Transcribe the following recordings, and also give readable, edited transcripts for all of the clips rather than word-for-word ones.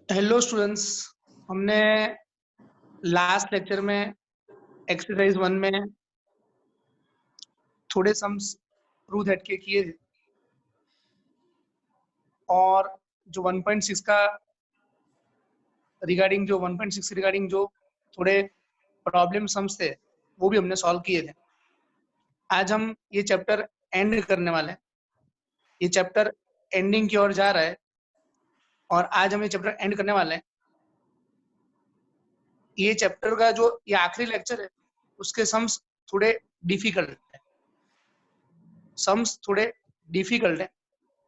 Hello students. हमने last lecture में exercise 1 में थोड़े सम्स प्रूव हट के किए थे और जो 1.6 का रिगार्डिंग जो थोड़े प्रॉब्लम सम्स थे वो भी हमने सॉल्व किए थे। आज हम ये चैप्टर एंड करने वाले हैं। ये चैप्टर एंडिंग की ओर जा रहा है और आज हम ये चैप्टर एंड करने वाले हैं। ये चैप्टर का जो ये आखिरी लेक्चर है उसके सम्स थोड़े डिफिकल्ट है। सम्स थोड़े डिफिकल्ट है।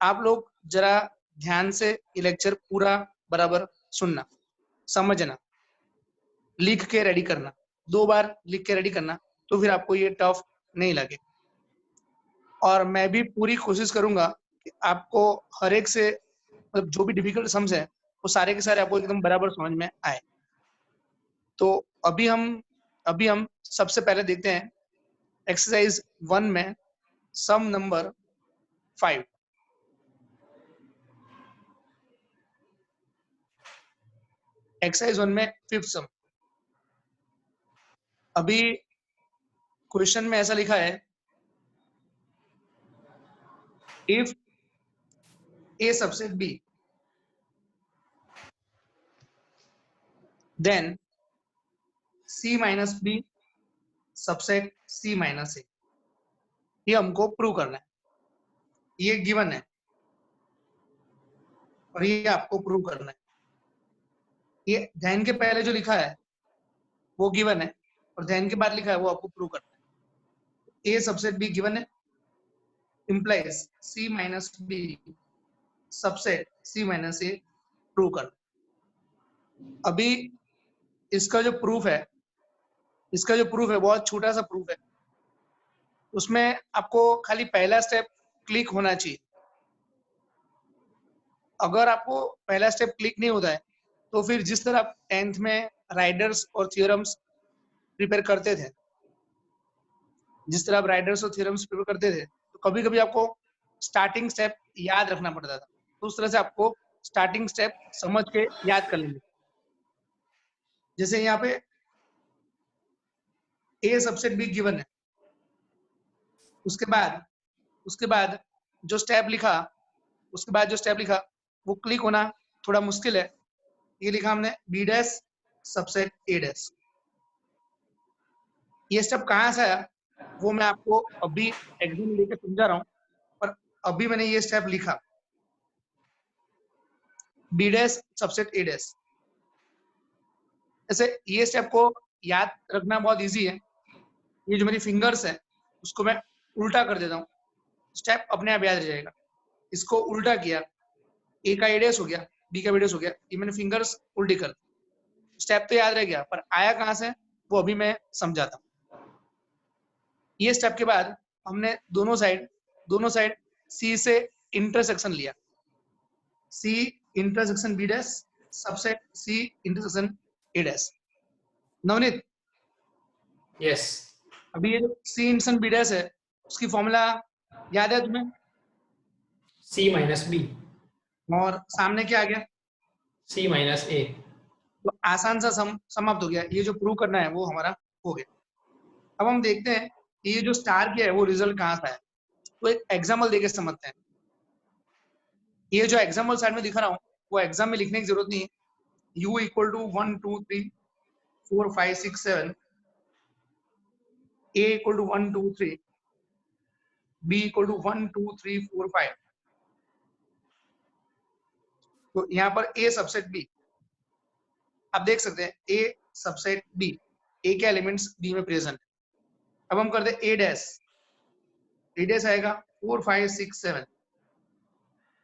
आप लोग जरा ध्यान से ये लेक्चर पूरा बराबर सुनना, समझना, लिख के रेडी करना, 2 बार लिख के रेडी करना तो फिर आपको ये टफ नहीं लगे। और मैं भी पूरी कोशिश करूंगा कि आपको हर एक से मतलब जो भी डिफिकल्ट सम्स है वो सारे के सारे आपको एकदम बराबर समझ में आए। तो अभी हम सबसे पहले देखते हैं एक्सरसाइज 1 में सम नंबर 5। एक्सरसाइज 1 में 5th सम। अभी क्वेश्चन में ऐसा लिखा है, if A subset B then C minus B subset C minus A। ये हमको प्रूव करना है। ये गिवन है और ये आपको प्रूव करना है। ये ध्यान के पहले जो लिखा है वो गिवन है और ध्यान के बाद लिखा है वो आपको प्रूव करना है। A सबसेट B गिवन है, implies C minus B subset C minus A prove करना है। अभी इसका जो प्रूफ है बहुत छोटा सा प्रूफ है। उसमें आपको खाली पहला स्टेप क्लिक होना चाहिए। अगर आपको पहला स्टेप क्लिक नहीं होता है तो फिर जिस तरह आप 10th में राइडर्स और थ्योरम्स प्रिपेयर करते थे, तो कभी कभी आपको स्टार्टिंग स्टेप याद रखना पड़ता था। तो उस तरह से आपको स्टार्टिंग स्टेप समझ के याद कर लेंगे। जैसे यहाँ पे A सबसेट B गिवन है, उसके बाद जो स्टेप लिखा वो क्लिक होना थोड़ा मुश्किल है। ये लिखा हमने B dash subset A dash. ये स्टेप कहाँ से आया वो मैं आपको अभी एग्जाम लेके समझा रहा हूँ, पर अभी मैंने ये स्टेप लिखा B dash subset A dash. ऐसे ये स्टेप को याद रखना बहुत इजी है। ये जो मेरी फिंगर्स है उसको मैं उल्टा कर देता हूँ, स्टेप अपने आप याद रह जाएगा। इसको उल्टा किया, A का A डैश हो गया, B का B डैश हो गया। ये मैंने फिंगर्स उल्टी कर, स्टेप तो याद रह गया पर आया कहाँ से वो अभी मैं समझाता हूँ। ये स्टेप के बाद हमने दोनों साइड C से इंटरसेक्शन लिया, C intersection B dash subset C intersection A dash. Navneet, yes, अभी ये जो C इंटरसेक्शन B डैश है उसकी फॉर्मूला याद है तुम्हें? C माइनस बी और सामने क्या आ गया? C माइनस ए। तो आसान सा समाप्त हो गया। ये जो प्रूव करना है वो हमारा हो गया। अब हम देखते हैं ये जो स्टार किया है वो रिजल्ट कहाँ से आया। तो एक एग्जाम्पल देके समझते हैं। ये जो एग्जाम्पल साइड में दिखा रहा हूँ वो एग्जाम में लिखने की जरूरत नहीं है। U equal to 1 2 3 4 5 6 7, A equal to 1 2 3, B equal to 1 2 3 4 5। तो यहाँ पर A सबसेट B आप देख सकते हैं, A सबसेट B, A के एलिमेंट्स B में प्रेजेंट है। अब हम करते हैं A डैश आएगा 4 5 6 7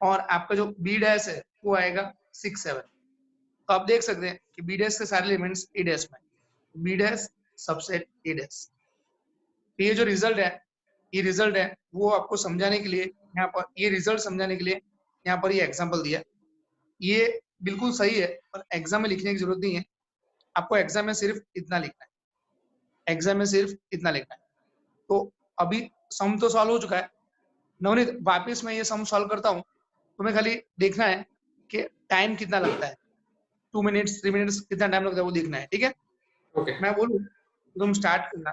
और आपका जो B डैश है वो आएगा 6 7। तो आप देख सकते हैं कि B डैश के सारे एलिमेंट्स A डैश में, B dash subset A dash. ये जो रिजल्ट है वो आपको समझाने के लिए यहाँ पर ये रिजल्ट समझाने के लिए यहाँ पर ये एग्जांपल दिया। ये बिल्कुल सही है पर एग्जाम में लिखने की जरूरत नहीं है। आपको एग्जाम में सिर्फ इतना लिखना है। तो अभी सम तो सॉल्व हो चुका है। नवनीत, वापस मैं ये सम सॉल्व करता हूँ, तुम्हें खाली देखना है कि टाइम कितना लगता है। 2 मिनट्स 3 मिनट्स कितना टाइम लगता है वो देखना है, ठीक है? ओके मैं बोलूं तो तुम स्टार्ट करना।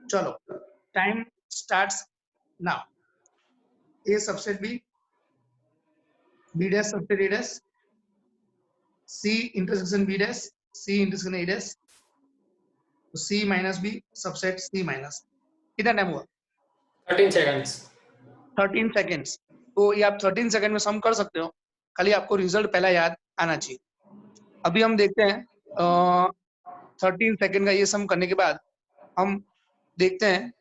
चलो, time starts now. A subset B, B dash subset A dash, C intersection B dash, C intersection A dash, C minus B subset C minus. कितना टाइम हुआ? 13 seconds 13 सेकेंड्स। तो ये आप 13 सेकेंड में सम कर सकते हो, खाली आपको रिजल्ट पहला याद आना चाहिए। अभी हम देखते हैं 13 सेकेंड का ये सम करने के बाद हम देखते हैं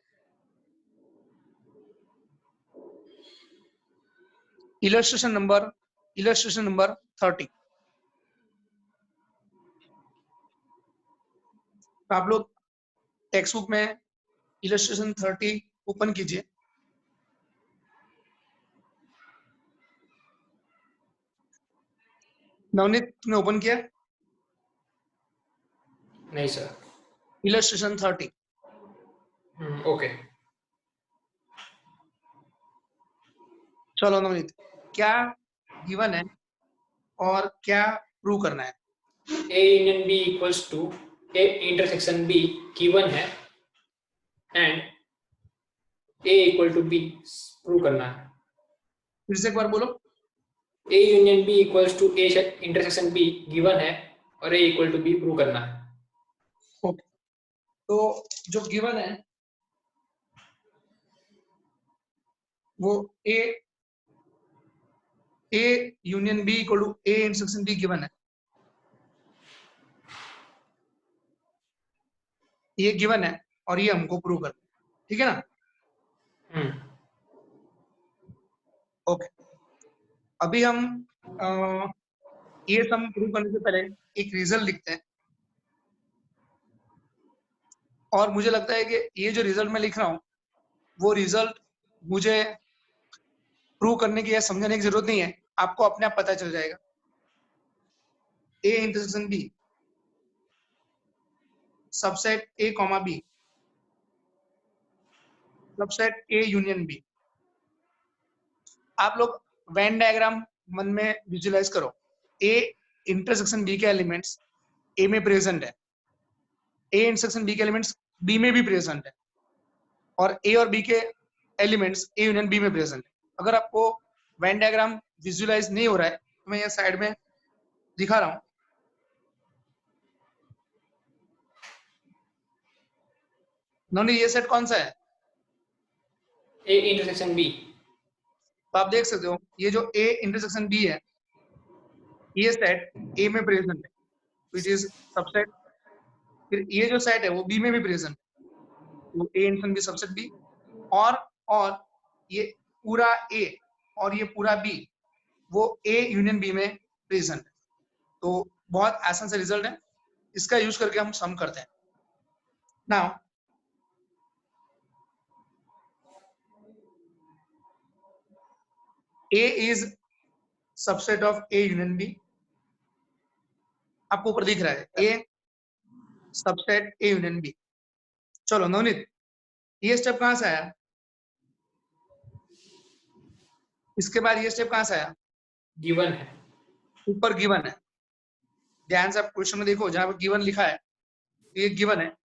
इलस्ट्रेशन नंबर 30। तो आप लोग टेक्स्ट बुक में इलस्ट्रेशन 30 ओपन कीजिए। नवनीत, तुमने ओपन किया नहीं सर इलस्ट्रेशन 30? ओके चलो नवनीत, क्या गिवन है और क्या प्रूव करना है? A union B equals to A intersection B given है and A equal to B prove करना है। फिर से एक बार बोलो। A union B equals to A intersection B given है और A equal to B prove करना है। ओके, तो जो गिवन है वो A union B equal to A intersection B given है। ये गिवन है और ये हमको प्रूव करना है, ठीक है ना? ओके, अभी हम ये सम प्रूव करने से पहले एक रिजल्ट लिखते हैं। और मुझे लगता है कि ये जो रिजल्ट मैं लिख रहा हूँ वो रिजल्ट मुझे प्रूव करने की या समझाने की जरूरत नहीं है, आपको अपने आप पता चल जाएगा। A intersection B subset A comma B subset A union B। आप लोग वेन डायग्राम मन में विजुअलाइज करो। A इंटरसेक्शन B के एलिमेंट्स A में प्रेजेंट है, A इंटरसेक्शन B के एलिमेंट्स B में भी प्रेजेंट है, और A और B के एलिमेंट्स A यूनियन B में प्रेजेंट है। अगर आपको वेन डायग्राम विजुअलाइज नहीं हो रहा है तो मैं यहाँ साइड में दिखा रहा हूँ। नॉनी, ये सेट कौन सा है? A intersection B तो आप देख सकते हो ये जो A इंटरसेक्शन B है ये सेट A में प्रेजेंट है, विच इज सबसेट। फिर ये जो सेट है वो B में भी प्रेजेंट है, तो A intersection B subset B। और ये पूरा A और ये पूरा B वो A यूनियन B में प्रेजेंट है। तो बहुत आसान सा रिजल्ट है, इसका यूज करके हम सम करते हैं। Now A is subset of A union B। आपको ऊपर दिख रहा है A subset A union B। चलो नवनीत, ये स्टेप कहां से आया? इसके बाद ये स्टेप कहां से आया? गिवन है। ऊपर गिवन है, ध्यान से आप क्वेश्चन में देखो, जहां पर गिवन लिखा है ये गिवन है,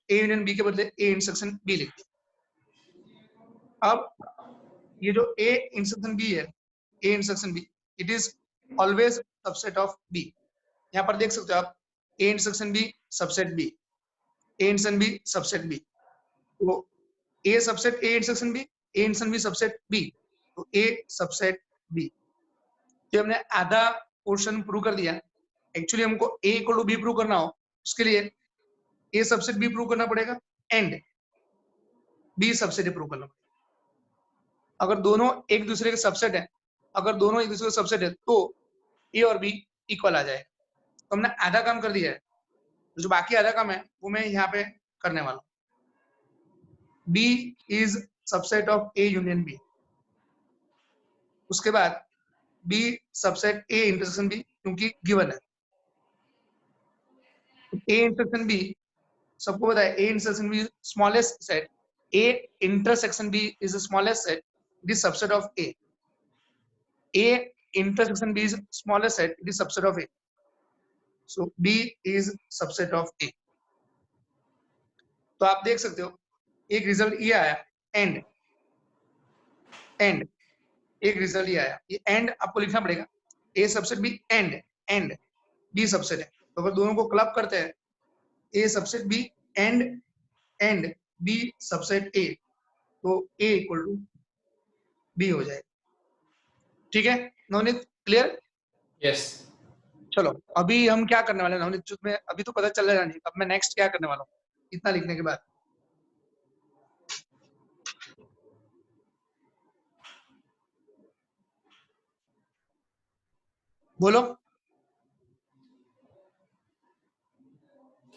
A यूनियन B के बदले A इंटरसेक्शन B लिख दिया। अब ये जो A इंटरसेक्शन B है, A intersection B, it is always subset of B। यहाँ पर देख सकते हो आप A intersection B subset B, A intersection B subset B। तो A subset A intersection B, A intersection B subset B, तो A subset B। तो हमने आधा पोर्शन प्रूव कर दिया। एक्चुअली हमको A equal to B prove करना हो, उसके लिए A सबसेट B प्रूव करना पड़ेगा and B subset A prove करना पड़ेगा। अगर दोनों एक दूसरे के सबसेट है, अगर दोनों एक दूसरे के सबसेट है तो A और B इक्वल आ जाएगा। तो हमने आधा काम कर दिया है, जो बाकी आधा काम है वो मैं यहाँ पे करने वाला हूँ। B is subset of A union B। उसके बाद B subset A intersection B, क्योंकि गिवन है। A इंटरसेक्शन B सबको पता है, A intersection B smallest set, A intersection B is the smallest set, it is subset of A। A intersection B is smallest set, it is subset of A. So B is subset of A. तो आप देख सकते हो एक result ये आया and and, एक result ये आया, ये एंड आपको लिखना पड़ेगा, A subset B and B subset है। तो अगर दोनों को क्लब करते हैं A subset B and B subset A, तो A इक्वल टू B हो जाएगा। ठीक है नवनीत, क्लियर? यस। चलो अभी हम क्या करने वाले हैं नवनीत, जो मैं अभी तो पता चल रहा है नहीं, अब मैं नेक्स्ट क्या करने वाला हूँ इतना लिखने के बाद। बोलो।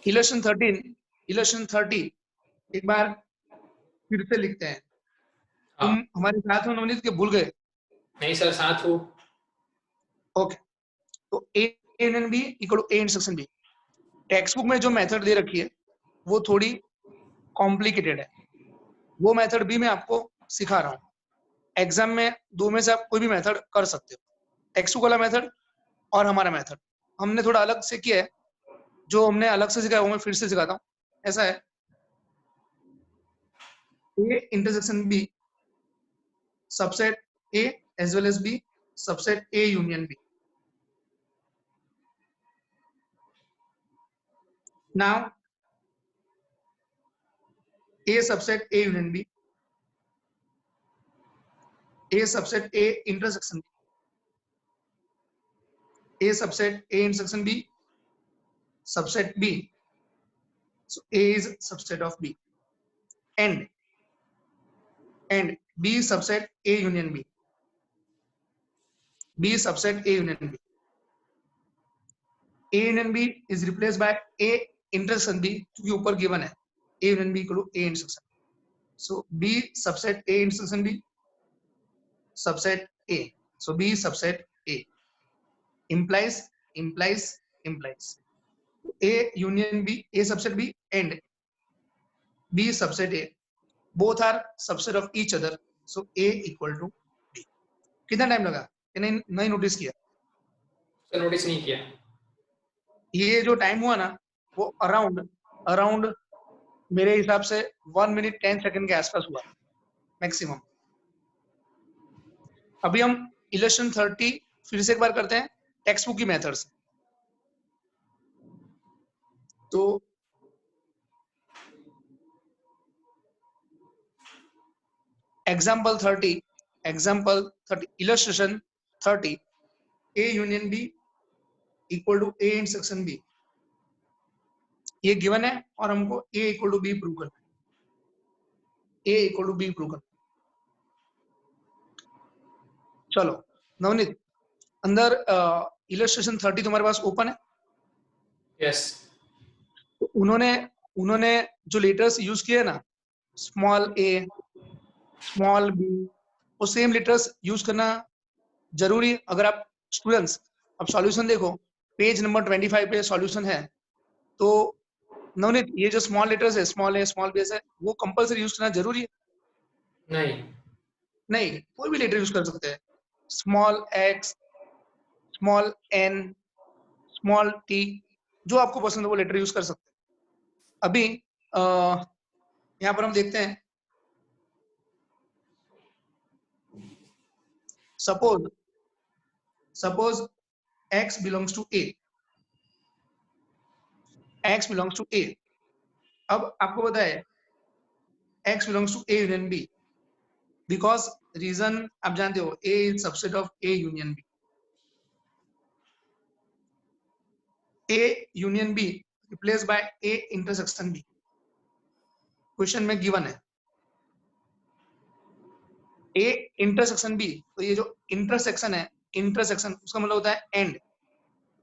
इलेक्शन 30 एक बार फिर से लिखते हैं। तुम हाँ। हमारे साथ हो नवनीत के भूल गए? नहीं सर, साथ हूँ। ओके, तो A and B equal to A intersection B. Text book में जो मेथड दे रखी है वो थोड़ी कॉम्प्लिकेटेड है, वो मेथड भी मैं आपको सिखा रहा हूँ। एग्जाम में दो में से आप कोई भी मेथड कर सकते हो, टेक्स्ट बुक वाला मेथड और हमारा मेथड। हमने थोड़ा अलग से किया है, जो हमने अलग से सिखाया वो मैं फिर से सिखाता हूँ। ऐसा है A intersection B subset A as well as B subset A union B. Now A subset A union B, A subset A intersection B, A subset A intersection B, subset B. So A is subset of B, and B subset A union B, B subset A union B. A union B is replaced by A intersection B, क्योंकि ऊपर given है A union B equal to A intersection. So B subset A intersection B, subset A. So B subset A implies A union B, A subset B and B subset A, both are subset of each other, so A equal to B. कितना time लगा? नहीं notice किया? Sir notice नहीं किया। ये जो time हुआ ना वो अराउंड मेरे हिसाब से 1 मिनट 10 सेकंड के आसपास हुआ मैक्सिमम। अभी हम इलेक्शन 30 फिर से एक बार करते हैं टेक्स्ट बुक की मेथड से। तो example 30 illustration 30 A union B equal to A intersection B, ये गिवन है और हमको A equal to B prove करना है, A equal to B prove करना है। चलो नवनीत, अंदर इलस्ट्रेशन 30 तुम्हारे पास ओपन है? यस। तो उन्होंने जो लेटर्स यूज किए ना, स्मॉल a स्मॉल b, वो सेम लेटर्स यूज करना जरूरी। अगर आप स्टूडेंट्स अब सॉल्यूशन देखो, पेज नंबर 25 पे सॉल्यूशन है, तो नवनीत ये जो स्मॉल लेटर्स है, स्मॉल a स्मॉल b है, वो कंपलसरी यूज करना जरूरी है? नहीं, कोई भी लेटर यूज कर सकते हैं, small x small n small t, जो आपको पसंद है वो लेटर यूज कर सकते हैं। अभी यहाँ पर हम देखते हैं, suppose x belongs to a, x belongs to a। अब आपको पता है x belongs to a union b, because reason आप जानते हो, a is subset of a union b। A union B replaced by A intersection B, question में given है A intersection B, तो ये जो इंटरसेक्शन है, इंटरसेक्शन उसका मतलब होता है and,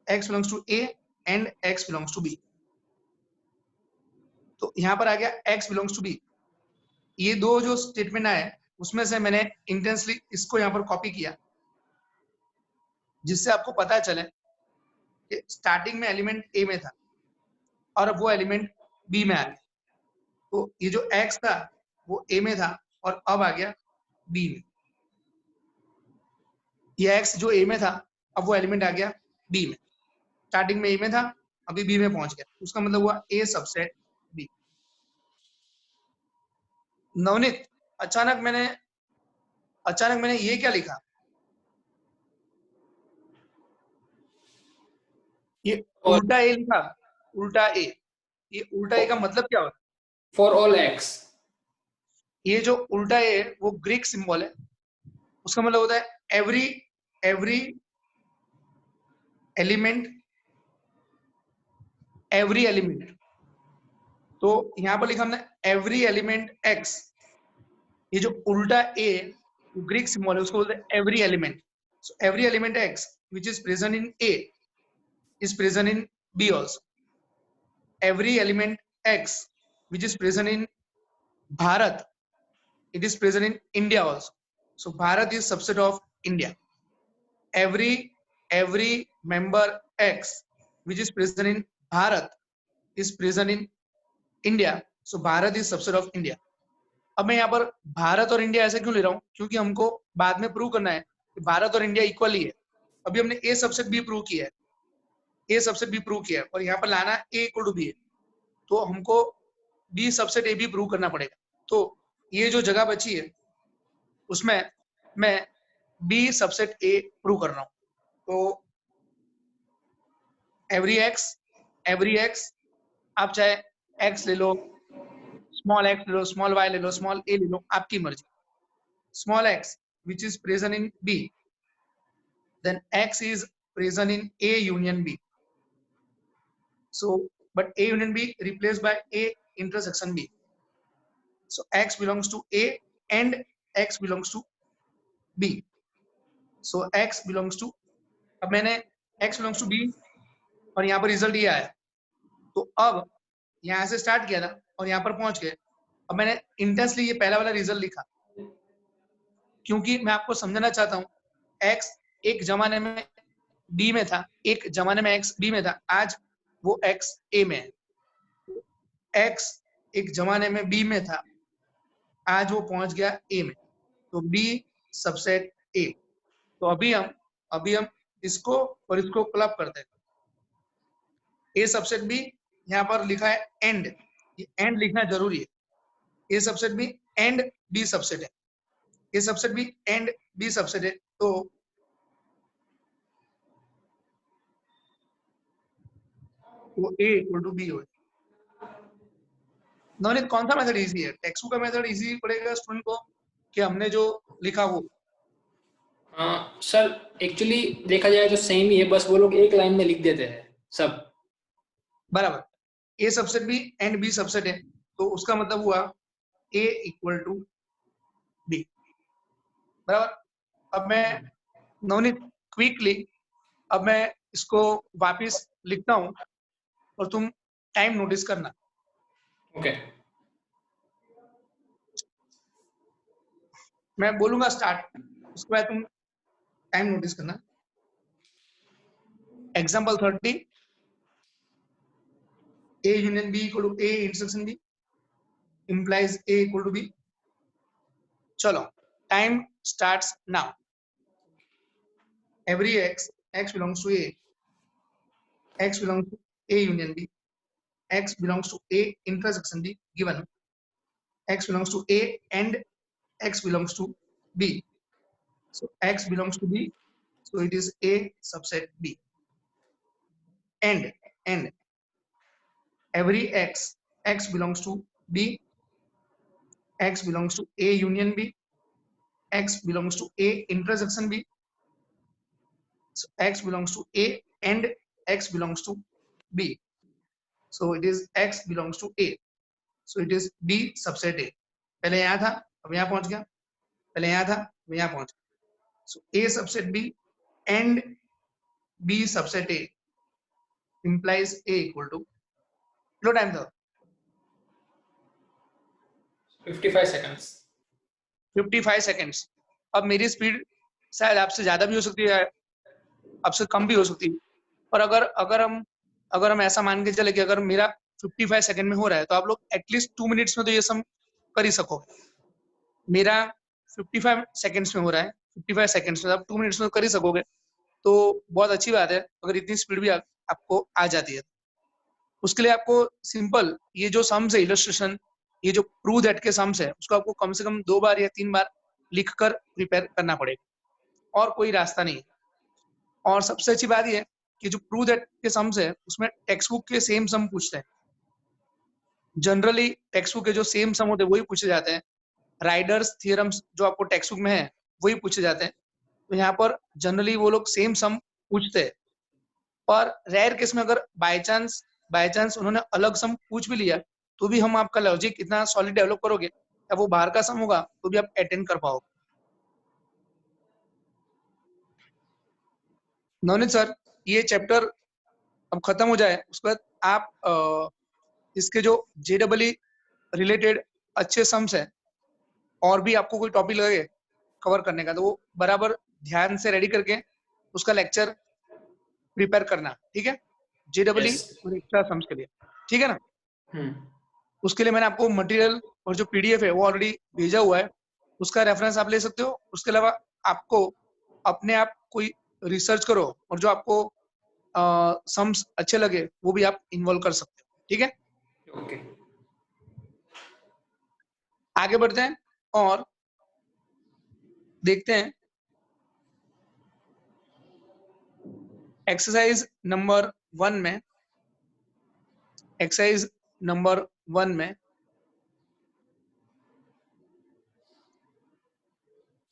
x belongs to A and x belongs to B। तो यहाँ पर आ गया x belongs to B। ये दो जो स्टेटमेंट आए उसमें से मैंने इंटेंसली इसको यहाँ पर कॉपी किया, जिससे आपको पता चले कि स्टार्टिंग में एलिमेंट A में था और अब वो एलिमेंट B में आ गया। तो ये जो x था वो A में था और अब आ गया B में। ये x जो a में था अब वो एलिमेंट आ गया b में, स्टार्टिंग में a में था अभी b में पहुंच गया, उसका मतलब हुआ a सबसेट b। नवनीत अचानक मैंने ये क्या लिखा, ये उल्टा a लिखा, उल्टा a, ये उल्टा a का मतलब क्या होता है? फॉर ऑल एक्स, ये जो उल्टा a है वो ग्रीक सिंबल है, उसका मतलब होता है एवरी एलिमेंट। तो यहां पर लिखा हमने एवरी एलिमेंट x, ये जो उल्टा a ग्रीक सिंबल है उसको बोलते हैं every element. So every element x which is present in a is present in b also. Every element x which is present in Bharat, it is present in India also. So Bharat is subset of India. Every member x which is present in Bharat is present in India. So Bharat is subset of India. अब मैं यहाँ पर भारत और India ऐसे क्यों ले रहा हूँ, क्योंकि हमको बाद में प्रूव करना है कि भारत और इंडिया इक्वल ही है। अभी हमने ए सबसेट बी प्रूव किया है, ए सबसेट बी प्रूव किया है और यहाँ पर लाना ए इक्वल टू बी है, तो हमको बी सबसेट ए भी प्रूव करना पड़ेगा। तो ये जो जगह बची है उसमें मैं बी सबसेट ए प्रूव कर रहा हूँ। तो एवरी एक्स आप चाहे एक्स ले लो, स्मॉल एक्स ले लो, स्मॉल वाई ले लो, स्मॉल ए ले लो, आपकी मर्जी। Small x which is present in B, then x is present in A union B. So, but A union B replaced by A intersection B. So x belongs to A and x belongs to B. So x belongs to, अब मैंने x belongs to B और यहाँ पर result ये आया, तो अब यहाँ से स्टार्ट किया था और यहाँ पर पहुंच गए। अब मैंने इंटेंसली ये पहला वाला रिजल्ट लिखा क्योंकि मैं आपको समझना चाहता हूँ x एक जमाने में B में था, एक जमाने में x B में था, आज वो x A में है। x एक जमाने में B में था, आज वो पहुंच गया A में, तो B सबसेट A। तो अभी हम इसको और इसको क्लब करते हैं। A सबसेट B यहाँ पर लिखा है एंड, ये एंड लिखना जरूरी है। A subset B and B subset है, A subset B and B subset है, तो वो A इक्वल टू B हो। नवनीत कौन सा मेथड इजी है, टेक्स्ट बुक का मेथड इजी पड़ेगा स्टूडेंट को कि हमने जो लिखा वो? सर एक्चुअली देखा जाए तो सेम ही है, बस वो लोग एक लाइन में लिख देते हैं सब बराबर। A subset B and B subset है, तो उसका मतलब हुआ A इक्वल टू B, बराबर। अब मैं नवनीत क्विकली अब मैं इसको वापस लिखता हूं और तुम टाइम नोटिस करना। ओके मैं बोलूंगा स्टार्ट, उसके बाद तुम टाइम नोटिस करना। Example 30, A union B equal to A intersection B implies A equal to B। चलो time starts now. Every x belongs to A, x belongs to A union B, x belongs to A intersection B given, x belongs to A and x belongs to B. So x belongs to B, so it is A subset B. And every x belongs to B, x belongs to A union B, x belongs to A intersection B. So x belongs to A and x belongs to B. So it is x belongs to A. So it is B subset A. पहले यहाँ था अब यहाँ पहुंच गया, पहले यहाँ था अब यहाँ पहुंच गया। So A subset B and B subset A implies A equal to, कितना टाइम था? 55 सेकंड्स 55 सेकंड्स। अब मेरी स्पीड शायद आपसे ज्यादा भी हो सकती है, आपसे कम भी हो सकती है, पर अगर हम ऐसा मान के चले कि अगर मेरा 55 सेकंड में हो रहा है तो आप लोग एटलीस्ट 2 मिनट्स में तो ये सम कर ही सकोगे। मेरा 55 सेकंड्स में हो रहा है, 55 सेकंड्स में, आप 2 मिनट्स में कर ही सकोगे तो बहुत अच्छी बात है, अगर इतनी स्पीड भी आपको आ जाती है। उसके लिए आपको सिंपल ये जो सम्स है, इलस्ट्रेशन, ये जो प्रूव दैट के सम्स है, उसको आपको कम से कम 2 बार या 3 बार लिखकर प्रिपेयर करना पड़ेगा, और कोई रास्ता नहीं है। और सबसे अच्छी बात ये है कि जो प्रूव दैट के सम्स है उसमें टेक्स्ट बुक के सेम सम पूछते हैं। जनरली टेक्स्ट बुक के जो सेम सम होते हैं वही पूछे जाते हैं। राइडर्स थियरम्स जो आपको टेक्स्ट बुक में है वही पूछे जाते हैं। तो यहाँ पर जनरली वो लोग सेम सम पूछते हैं, पर रेयर केस में अगर बाय चांस उन्होंने अलग सम पूछ भी लिया तो भी हम आपका लॉजिक इतना सॉलिड डेवलप करोगे, या वो बाहर का सम होगा तो भी आप अटेंड कर पाओगे। नवनीत सर, ये चैप्टर अब खत्म हो जाए उसके बाद आप इसके जो JEE रिलेटेड अच्छे सम्स है, और भी आपको कोई टॉपिक लगे कवर करने का, तो वो बराबर ध्यान से रेडी करके उसका लेक्चर प्रिपेयर करना, ठीक है? JEE Yes. और एक्स्ट्रा सम्स के लिए, ठीक है ना? हम्म। उसके लिए मैंने आपको मटेरियल और जो PDF है वो ऑलरेडी भेजा हुआ है, उसका रेफरेंस आप ले सकते हो। उसके अलावा आपको अपने आप कोई रिसर्च करो, और जो आपको सम्स अच्छे लगे वो भी आप इन्वॉल्व कर सकते हो, ठीक है? ओके। आगे बढ़ते हैं और देखते हैं एक्सरसाइज नंबर 1 में। एक्सरसाइज नंबर 1 में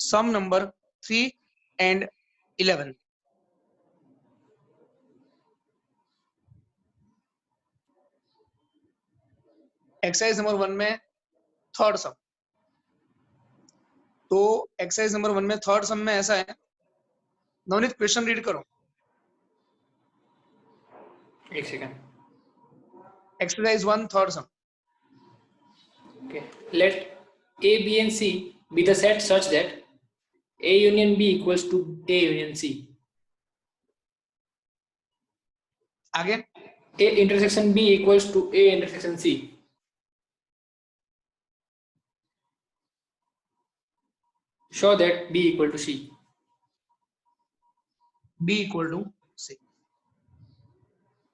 sum number 3 and 11। Exercise number 1 में थर्ड सम। तो एक्सरसाइज नंबर 1 में थर्ड सम में ऐसा है, नवनीत क्वेश्चन रीड करो। एक second. Exercise 1 third some. Okay. Let A, B, and C be the set such that A union B equals to A union C. आगे A intersection B equals to A intersection C. Show that B equal to C. B equal to C।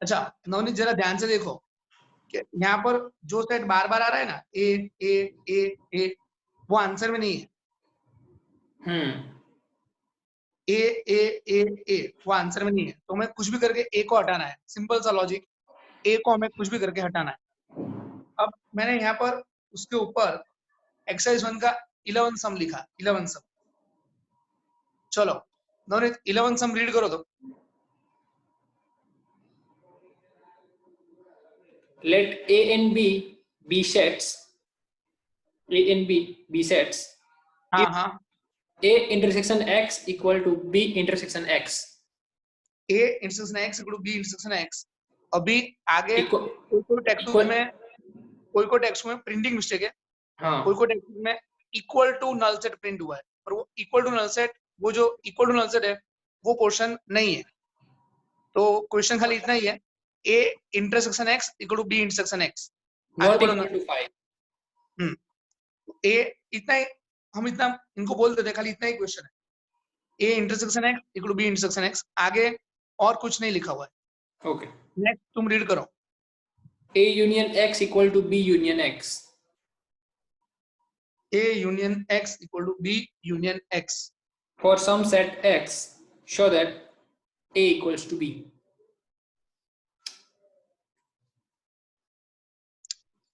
अच्छा नवनीत जरा ध्यान से देखो कि यहाँ पर जो सेट बार बार आ रहा है ना, ए, वो आंसर में नहीं है। ए वो आंसर में नहीं है, तो हमें कुछ भी करके ए को हटाना है। सिंपल सा लॉजिक, ए को हमें कुछ भी करके हटाना है। अब मैंने यहाँ पर उसके ऊपर एक्सरसाइज 1 का 11 सम लिखा, 11 सम। चलो नवनीत 11 सम रीड करो तो। Let A and B be sets. A and B be sets. हाँ हाँ, A intersection X equal to B intersection X. A intersection X equal to B intersection X। अभी आगे Equal. कोई टेक्स्ट बुक में, कोई text में printing mistake है, हाँ. कोई टेक्स्ट बुक में equal to null set print हुआ है, और वो इक्वल टू नल सेट, वो जो इक्वल टू नल सेट है वो पोर्शन नहीं है। तो क्वेश्चन खाली इतना ही है, A intersection X equal to B intersection X। Not equal to 5. ए इतना ही, हम इतना इनको बोल देते हैं, खाली इतना ही क्वेश्चन है। A intersection X equal to B intersection X, आगे और कुछ नहीं लिखा हुआ है। Okay. नेक्स्ट तुम रीड करो। A union X equal to B union X. A union X equal to B union X. For some set X, show that A equals to B.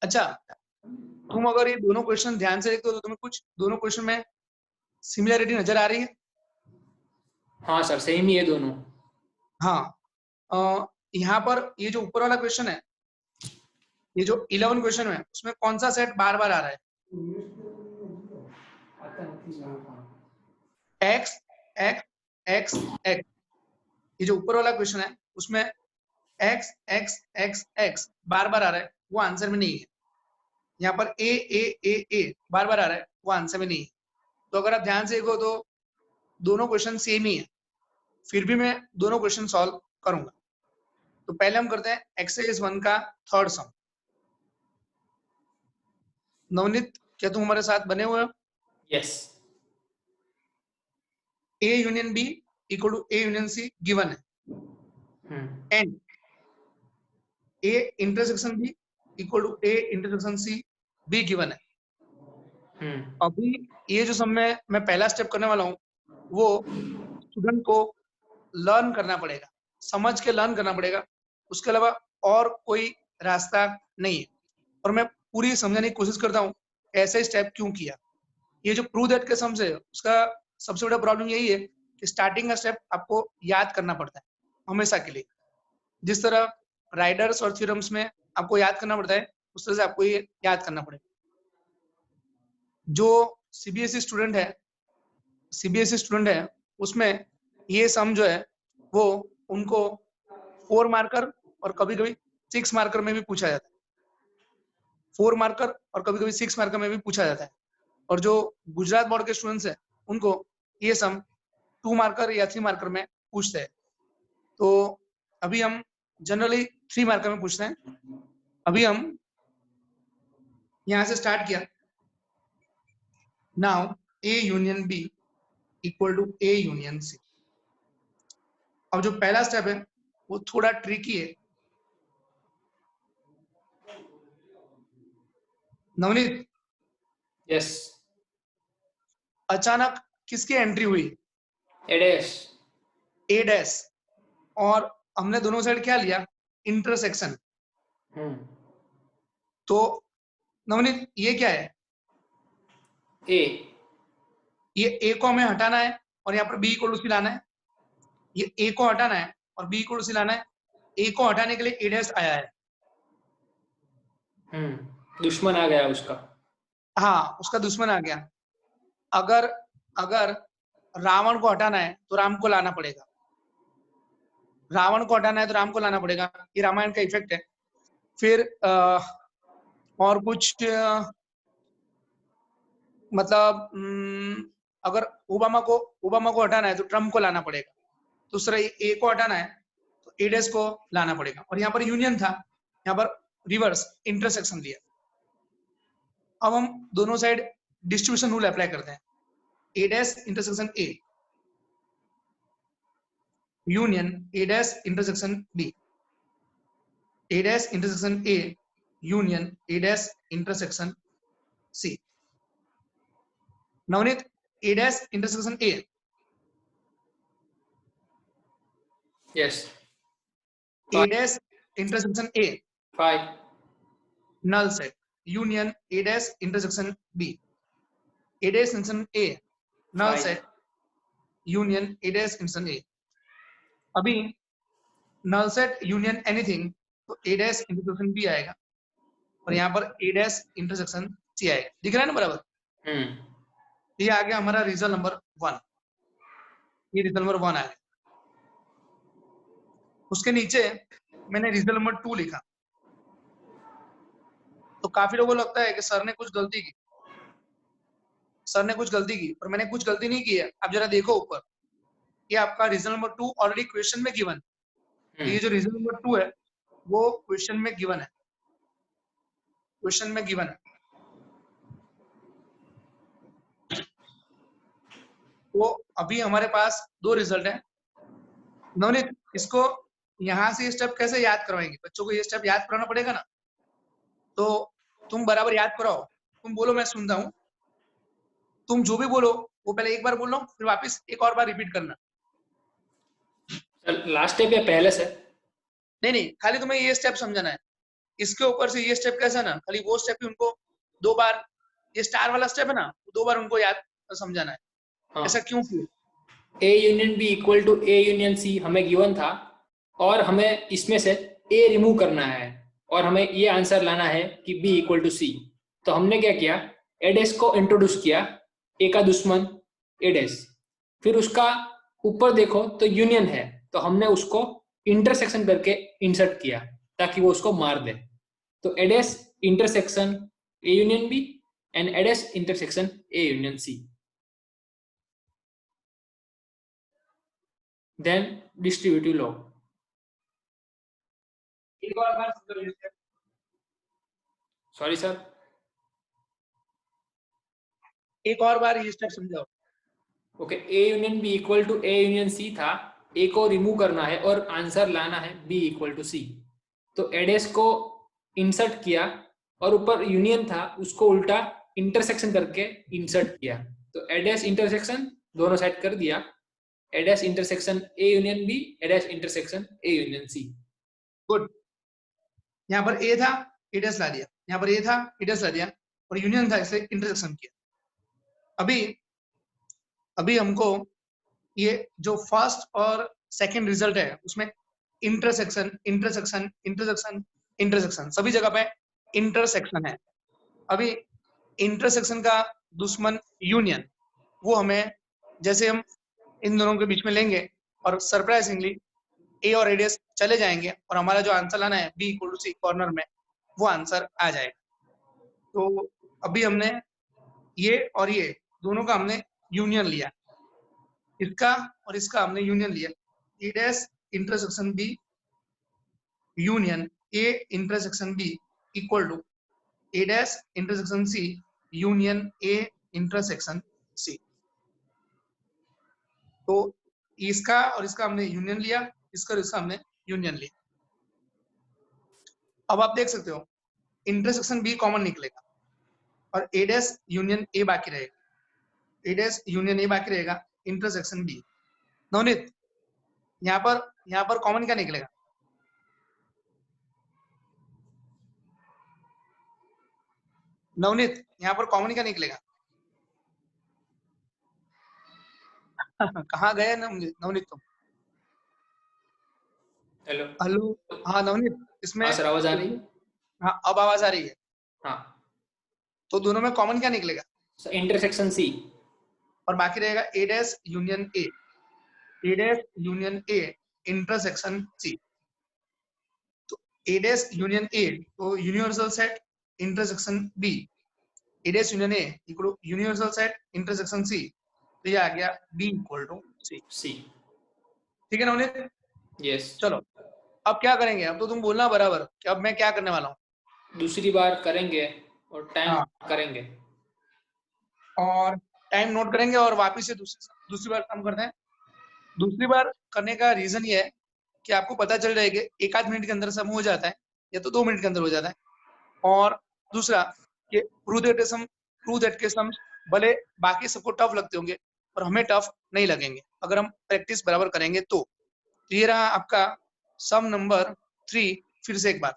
अच्छा तुम अगर ये दोनों क्वेश्चन ध्यान से देखते हो तो तुम्हें कुछ दोनों क्वेश्चन में सिमिलरिटी नजर आ रही है? हाँ सर, सेम ही है दोनों। हाँ, यहाँ पर ये जो ऊपर वाला क्वेश्चन है, ये जो 11 क्वेश्चन है, उसमें कौन सा सेट बार बार आ रहा है? X x x x. ये जो ऊपर वाला क्वेश्चन है उसमें एक्स एक्स एक्स एक्स बार बार आ रहा है, वो आंसर में नहीं है। यहाँ पर ए बार बार आ रहा है, वो आंसर में नहीं है। तो अगर आप ध्यान से देखो तो दोनों क्वेश्चन सेम ही है, फिर भी मैं दोनों क्वेश्चन सॉल्व करूंगा। तो पहले हम करते हैं एक्सरसाइज 1 का थर्ड सम। नवनीत क्या तुम हमारे साथ बने हुए हो? Yes. A union B equal to A union C given है, and A intersection B equal to A intersection C भी गिवन है। अभी ये जो सब मैं पहला स्टेप करने वाला हूँ वो स्टूडेंट को लर्न करना पड़ेगा, समझ के लर्न करना पड़ेगा, उसके अलावा और कोई रास्ता नहीं है। और मैं पूरी समझाने की कोशिश करता हूँ ऐसे स्टेप क्यों किया। ये जो प्रूव दैट के सम्स है उसका सबसे बड़ा प्रॉब्लम यही है कि स्टार्टिंग का स्टेप आपको याद करना पड़ता है हमेशा के लिए। जिस तरह राइडर्स और थ्योरम्स में आपको याद करना पड़ता है उस तरह से आपको ये याद करना पड़ेगा। जो सीबीएसई स्टूडेंट है उसमें ये सम जो है वो उनको 4 मार्कर और कभी-कभी 6 मार्कर में भी पूछा जाता है। 4 मार्कर और कभी-कभी 6 मार्कर में भी पूछा जाता है। और जो गुजरात बोर्ड के स्टूडेंट्स हैं उनको ये सम 2 मार्कर या 3 मार्कर में पूछते हैं। तो अभी हम जनरली 3 मार्कर में पूछते हैं। अभी हम यहाँ से स्टार्ट किया। Now A union B equal to A union C। अब जो पहला स्टेप है वो थोड़ा ट्रिकी है। नवनीत, यस, अचानक किसकी एंट्री हुई? एडेस। A डैश, और हमने दोनों साइड क्या लिया? इंटरसेक्शन। तो नवनीत ये क्या है? ए, ये A को हमें हटाना है और यहाँ पर B इक्वल टू C लाना है। ये A को हटाना है और B इक्वल टू C लाना है। A को हटाने के लिए A डैश आया है। दुश्मन आ गया उसका। हाँ, उसका दुश्मन आ गया। अगर अगर रावण को हटाना है तो राम को लाना पड़ेगा। रावण को हटाना है तो राम को लाना पड़ेगा। ये रामायण का इफेक्ट है। फिर और कुछ मतलब अगर ओबामा को हटाना है तो ट्रम्प को लाना पड़ेगा। दूसरा ए को हटाना है तो एडेस को लाना पड़ेगा। और यहाँ पर यूनियन था, यहाँ पर रिवर्स इंटरसेक्शन लिया। अब हम दोनों साइड डिस्ट्रीब्यूशन रूल अप्लाई करते हैं। A dash intersection A union A dash intersection B, A dash intersection A union A dash intersection C. Navneet, A dash intersection A, yes, A dash intersection A 5, null set union A dash intersection B, A dash intersection A null 5, set union A dash intersection A. अभी null set union anything तो A dash intersection B आएगा और यहाँ पर ए dash intersection सी आएगा। दिख रहा है ना बराबर? ये आ गया हमारा रिजल्ट नंबर 1। ये रिजल्ट नंबर 1 आ गया। उसके नीचे मैंने रिजल्ट नंबर 2 लिखा। तो काफी लोगों को लगता है कि सर ने कुछ गलती की, पर मैंने कुछ गलती नहीं की है। आप जरा देखो ऊपर, ये आपका रिजल्ट नंबर 2 ऑलरेडी क्वेश्चन में गिवन। ये जो रिजल्ट नंबर 2 है वो क्वेश्चन में गिवन है। तो अभी हमारे पास 2 रिजल्ट हैं। नवनीत, इसको यहाँ से ये स्टेप कैसे याद करवाएंगे? बच्चों को ये स्टेप याद कराना पड़ेगा ना। तो तुम बराबर याद कराओ। तुम बोलो, मैं सुनता हूँ। तुम जो भी बोलो वो पहले एक बार बोल लो, फिर वापस एक और बार रिपीट करना। लास्ट स्टेप या पहले से? नहीं, खाली तुम्हें ये स्टेप समझाना है। इसके ऊपर से ये स्टेप कैसा ना, खाली वो स्टेप ही उनको 2 बार, ये स्टार वाला स्टेप है ना, 2 बार उनको याद समझाना है। हाँ। ऐसा क्यों किया? A union B equal to A union C हमें गिवन था और हमें इसमें से ए रिमूव करना है और हमें ये आंसर लाना है कि बी इक्वल टू सी। तो हमने क्या किया, एडेस को इंट्रोड्यूस किया, ए का दुश्मन एडेस। फिर उसका ऊपर देखो तो यूनियन है, तो हमने उसको इंटरसेक्शन करके इंसर्ट किया ताकि वो उसको मार दे। तो A dash intersection A union B and A dash intersection A union C, then distributive law. Sorry sir, एक और बार ये स्टेप समझाओ। Okay, A union B equal to A union C था, ए को रिमूव करना है और आंसर लाना है बी इक्वल टू सी। तो एडेस को इंसर्ट किया और ऊपर यूनियन था उसको उल्टा इंटरसेक्शन करके इंसर्ट किया। तो एडेस इंटरसेक्शन दोनों साइड कर दिया, A dash intersection A union B, A dash intersection A union C. Good. यहाँ पर ए था, ए डैश ला दिया, यहाँ पर ए था, ए डैश ला दिया, और यूनियन था, इसे इंटरसेक्शन किया। अभी हमको ये जो फर्स्ट और सेकंड रिजल्ट है उसमें इंटरसेक्शन इंटरसेक्शन इंटरसेक्शन इंटरसेक्शन सभी जगह पे इंटरसेक्शन है। अभी इंटरसेक्शन का दुश्मन यूनियन, वो हमें जैसे हम इन दोनों के बीच में लेंगे और सरप्राइजिंगली ए और एडेस चले जाएंगे और हमारा जो आंसर लाना है B equal to C corner में, वो आंसर आ जाएगा। तो अभी हमने ये और ये दोनों का हमने यूनियन लिया, इसका और इसका हमने यूनियन लिया, A dash intersection B union A intersection B equal to A dash intersection C union A intersection C. तो इसका और इसका हमने यूनियन लिया, इसका और इसका हमने यूनियन लिया। अब आप देख सकते हो इंटरसेक्शन बी कॉमन निकलेगा और ए डैश यूनियन ए बाकी रहेगा, ए डैश यूनियन ए बाकी रहेगा, इंटरसेक्शन बी। नवनीत, यहाँ पर कॉमन क्या निकलेगा? नवनीत, यहाँ पर कॉमन क्या निकलेगा? कहाँ गए नवनीत तुम? हेलो हेलो, हाँ नवनीत, इसमें हाँ सर, आवाज आ रही है? हाँ अब आवाज आ रही है। हाँ, तो दोनों में कॉमन क्या निकलेगा? इंटरसेक्शन सी और बाकी रहेगा A dash union A, A dash union A intersection C. तो ए डैश यूनियन ए तो universal set intersection B, A dash union A equal universal set intersection C, तो ये आ गया B equal to C. C. ठीक है Navneet? Yes. चलो अब क्या करेंगे, अब तो तुम बोलना बराबर कि अब मैं क्या करने वाला हूँ। दूसरी बार करेंगे और टाइम हाँ, करेंगे और टाइम नोट करेंगे और वापिस से दूसरी बार काम करते हैं। दूसरी बार करने का रीजन ये है कि आपको पता चल जाएगा एक आध मिनट के अंदर सब हो जाता है या तो 2 मिनट के अंदर हो जाता है। और दूसरा कि प्रूव दैट के सम्स भले बाकी सबको टफ लगते होंगे और हमें टफ नहीं लगेंगे अगर हम प्रैक्टिस बराबर करेंगे तो। ये रहा आपका सम नंबर 3। फिर से एक बार,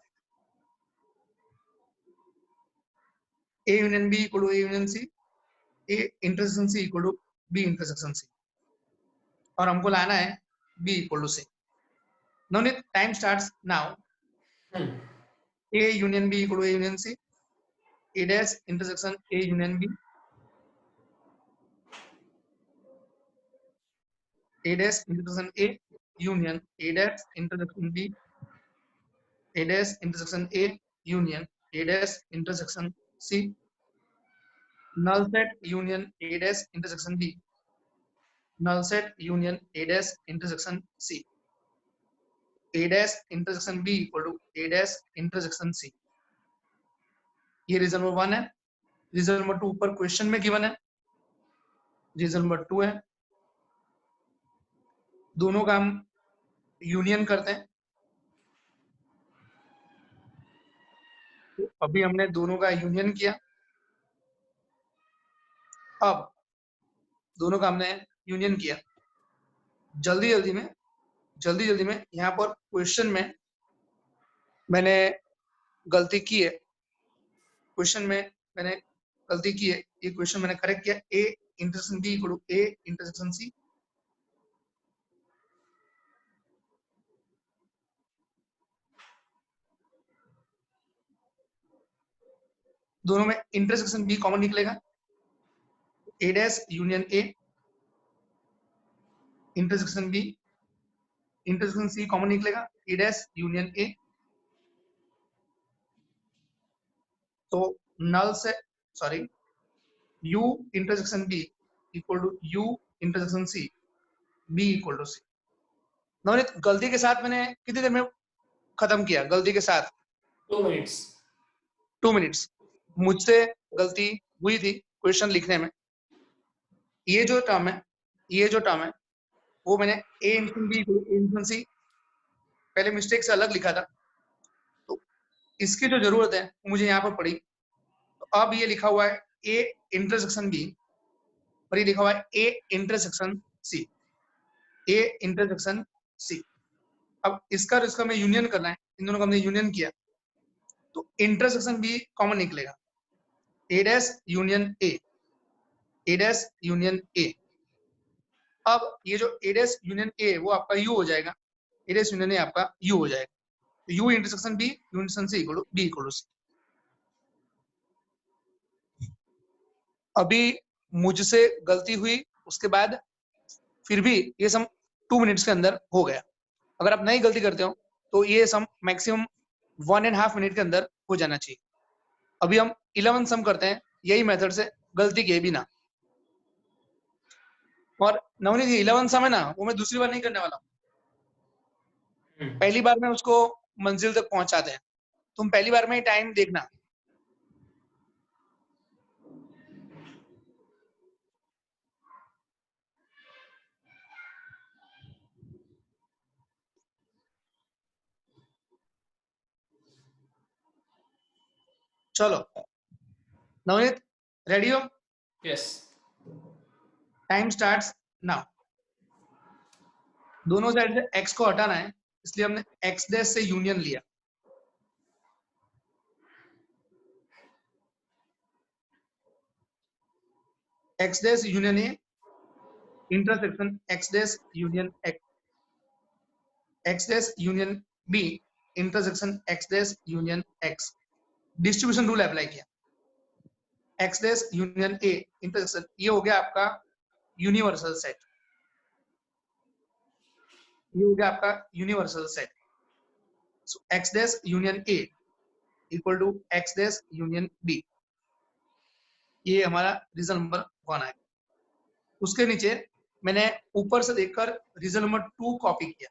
A union B equal to A union C, A intersection C equal to B intersection C, और हमको लाना है B equal to C. Navneet, time starts now. A union B equal to A union C, A dash intersection A union B, A dash intersection A union A dash intersection B, A dash intersection A union A dash intersection C, null set union a dash intersection b, null set union a dash intersection c, a dash intersection b equal to a dash intersection c। ये reason number 1 है। Reason number 2 ऊपर question में given है। Reason number 2 है, दोनों का हम union करते हैं। तो अभी हमने दोनों का यूनियन किया, अब दोनों का हमने यूनियन किया। जल्दी जल्दी में यहाँ पर क्वेश्चन में मैंने गलती की है, क्वेश्चन में मैंने गलती की है, ये क्वेश्चन मैंने करेक्ट किया। A intersection B equal to A intersection C, दोनों में इंटरसेक्शन बी कॉमन निकलेगा, A dash union A intersection B intersection C common निकलेगा, ए डैश यूनियन ए। तो नल से sorry u intersection b equal to u intersection c, b equal to c। Navneet, गलती के साथ मैंने कितनी देर में खत्म किया? गलती के साथ 2 मिनट्स। 2 मिनट्स। मुझसे गलती हुई थी क्वेश्चन लिखने में। ये जो टर्म है ये जो टर्म है वो मैंने ए इन्फिन बी इन्फिन सी पहले मिस्टेक से अलग लिखा था, तो इसकी जो जरूरत है वो मुझे यहाँ पर पड़ी। तो अब ये लिखा हुआ है ए इंटरसेक्शन बी और ये लिखा हुआ है A intersection C, A intersection सी। अब इसका और इसका मैं यूनियन करना है, इन दोनों का हमने यूनियन किया तो इंटरसेक्शन बी कॉमन निकलेगा, A dash union A, A dash union A. अब ये जो ए डैश यूनियन ए वो आपका यू हो जाएगा, ए डैश यूनियन ए आपका यू हो जाएगा। तो U intersection B U intersection C equal to B equal to C. अभी मुझसे गलती हुई, उसके बाद फिर भी ये सम 2 मिनट्स के अंदर हो गया। अगर आप नई गलती करते हो तो ये सम मैक्सिमम 1.5 मिनट के अंदर हो जाना चाहिए। अभी हम 11 सम करते हैं यही मेथड से, गलती किए बिना। और नवनीत 11 सम है ना, वो मैं दूसरी बार नहीं करने वाला हूँ, पहली बार में उसको मंजिल तक पहुंचाते हैं। तुम पहली बार में ही टाइम देखना। चलो नवनीत रेडी हो? यस। Time starts now. दोनों साइड से x को हटाना है, इसलिए हमने x डैश से यूनियन लिया। x dash union A intersection x dash union x, x dash union b intersection x dash union x। Distribution rule apply किया, x dash union a intersection, ये हो गया आपका यूनिवर्सल सेट, ये हो गया आपका universal set. So x dash union a equal to x dash union b, ये हमारा रीजन नंबर 1 है। उसके नीचे मैंने ऊपर से देखकर रीजन नंबर 2 कॉपी किया,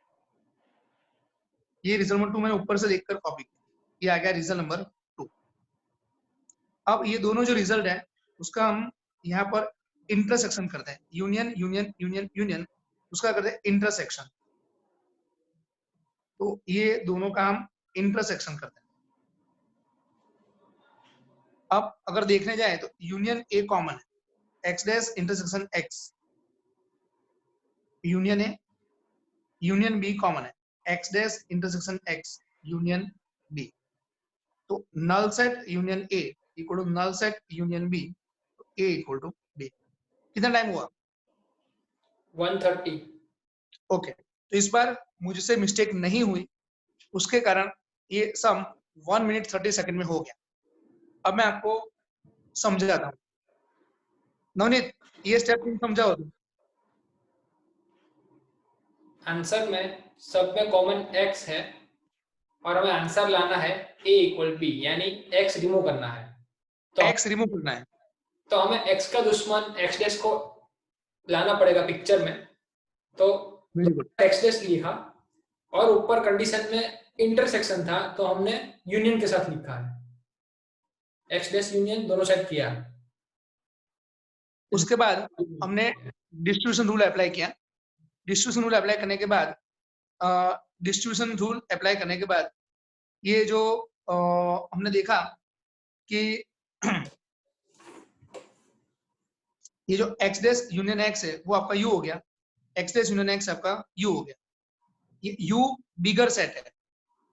ये रीजन नंबर 2 मैंने ऊपर से देखकर कॉपी किया, ये आ गया रीजन नंबर 2। अब ये दोनों जो रिजल्ट है उसका हम यहाँ पर इंटरसेक्शन करते हैं, यूनियन यूनियन यूनियन यूनियन, उसका करते हैं इंटरसेक्शन। तो ये दोनों का हम इंटरसेक्शन करते हैं। अब अगर देखने जाए तो यूनियन ए कॉमन है, x dash intersection x, union A, union B common है, x dash intersection x, union B. तो null set union A equal to null set union B, तो a इक्वल टू b। कितना time हुआ? 1:30। Okay, तो इस बार मुझसे mistake नहीं हुई, उसके कारण ये सम 1 मिनट 30 सेकंड में हो गया। अब मैं आपको समझाता हूँ। नवनीत ये स्टेप तुम समझाओ तुम। आंसर में सब में कॉमन x है और हमें आंसर लाना है a इक्वल b, यानी x रिमूव करना है। तो x रिमूव करना है, तो हमें x का दुश्मन x डैश को लाना पड़ेगा पिक्चर में। तो x डैश लिखा और ऊपर कंडीशन में इंटरसेक्शन था तो हमने यूनियन के साथ लिखा है, x डैश यूनियन दोनों साइड किया। उसके बाद हमने डिस्ट्रीब्यूशन रूल अप्लाई किया। डिस्ट्रीब्यूशन रूल अप्लाई करने के बाद डिस्ट्रीब्यूशन रूल अप्लाई करने के बाद ये जो हमने देखा कि ये जो x डैश यूनियन x है वो आपका u हो गया, x डैश यूनियन x आपका u हो गया। ये u बिगर सेट है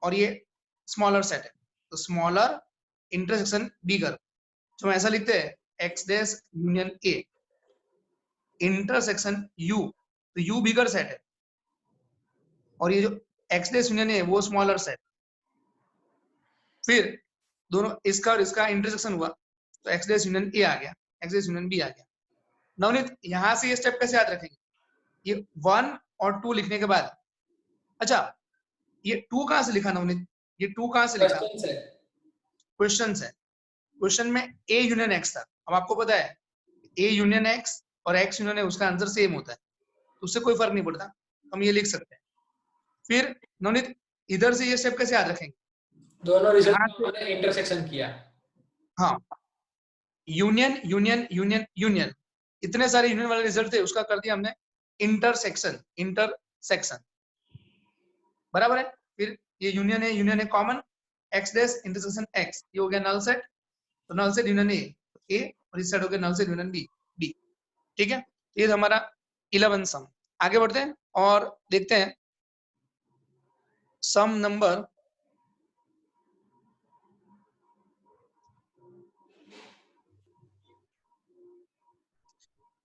और ये स्मॉलर सेट है, तो स्मॉलर इंटरसेक्शन बिगर, तो हम ऐसा लिखते हैं x dash union a intersection u, तो u बिगर सेट है और ये जो x डैश यूनियन a वो स्मॉलर सेट। फिर दोनों इसका और इसका इंटरसेक्शन हुआ तो x डैश यूनियन a आ गया, x डैश यूनियन b आ गया। नवनीत यहां से ये स्टेप कैसे याद रखेंगे? ये 1 और 2 लिखने के बाद, अच्छा ये 2 कहां से लिखा नवनीत? ये 2 कहां से लिखा? क्वेश्चन है, क्वेश्चन में a यूनियन x था। अब आपको पता है a यूनियन x और x यूनियन उसका आंसर सेम होता है, तो उससे कोई फर्क नहीं पड़ता, हम ये लिख सकते हैं। फिर नवनीत इधर से ये स्टेप कैसे याद रखेंगे? दोनों रिजल्ट में इंटरसेक्शन किया। हाँ, यूनियन यूनियन यूनियन यूनियन, इतने सारे यूनियन वाले रिजल्ट थे, उसका कर दिया हमने इंटरसेक्शन बराबर है। फिर ये यूनियन है common, x dash intersection x, ये हो गया नल सेट, तो नल सेट यूनियन ए और इस साइड हो गया नल सेट यूनियन बी। ठीक है, ये हमारा 11 सम। आगे बढ़ते हैं और देखते हैं सम नंबर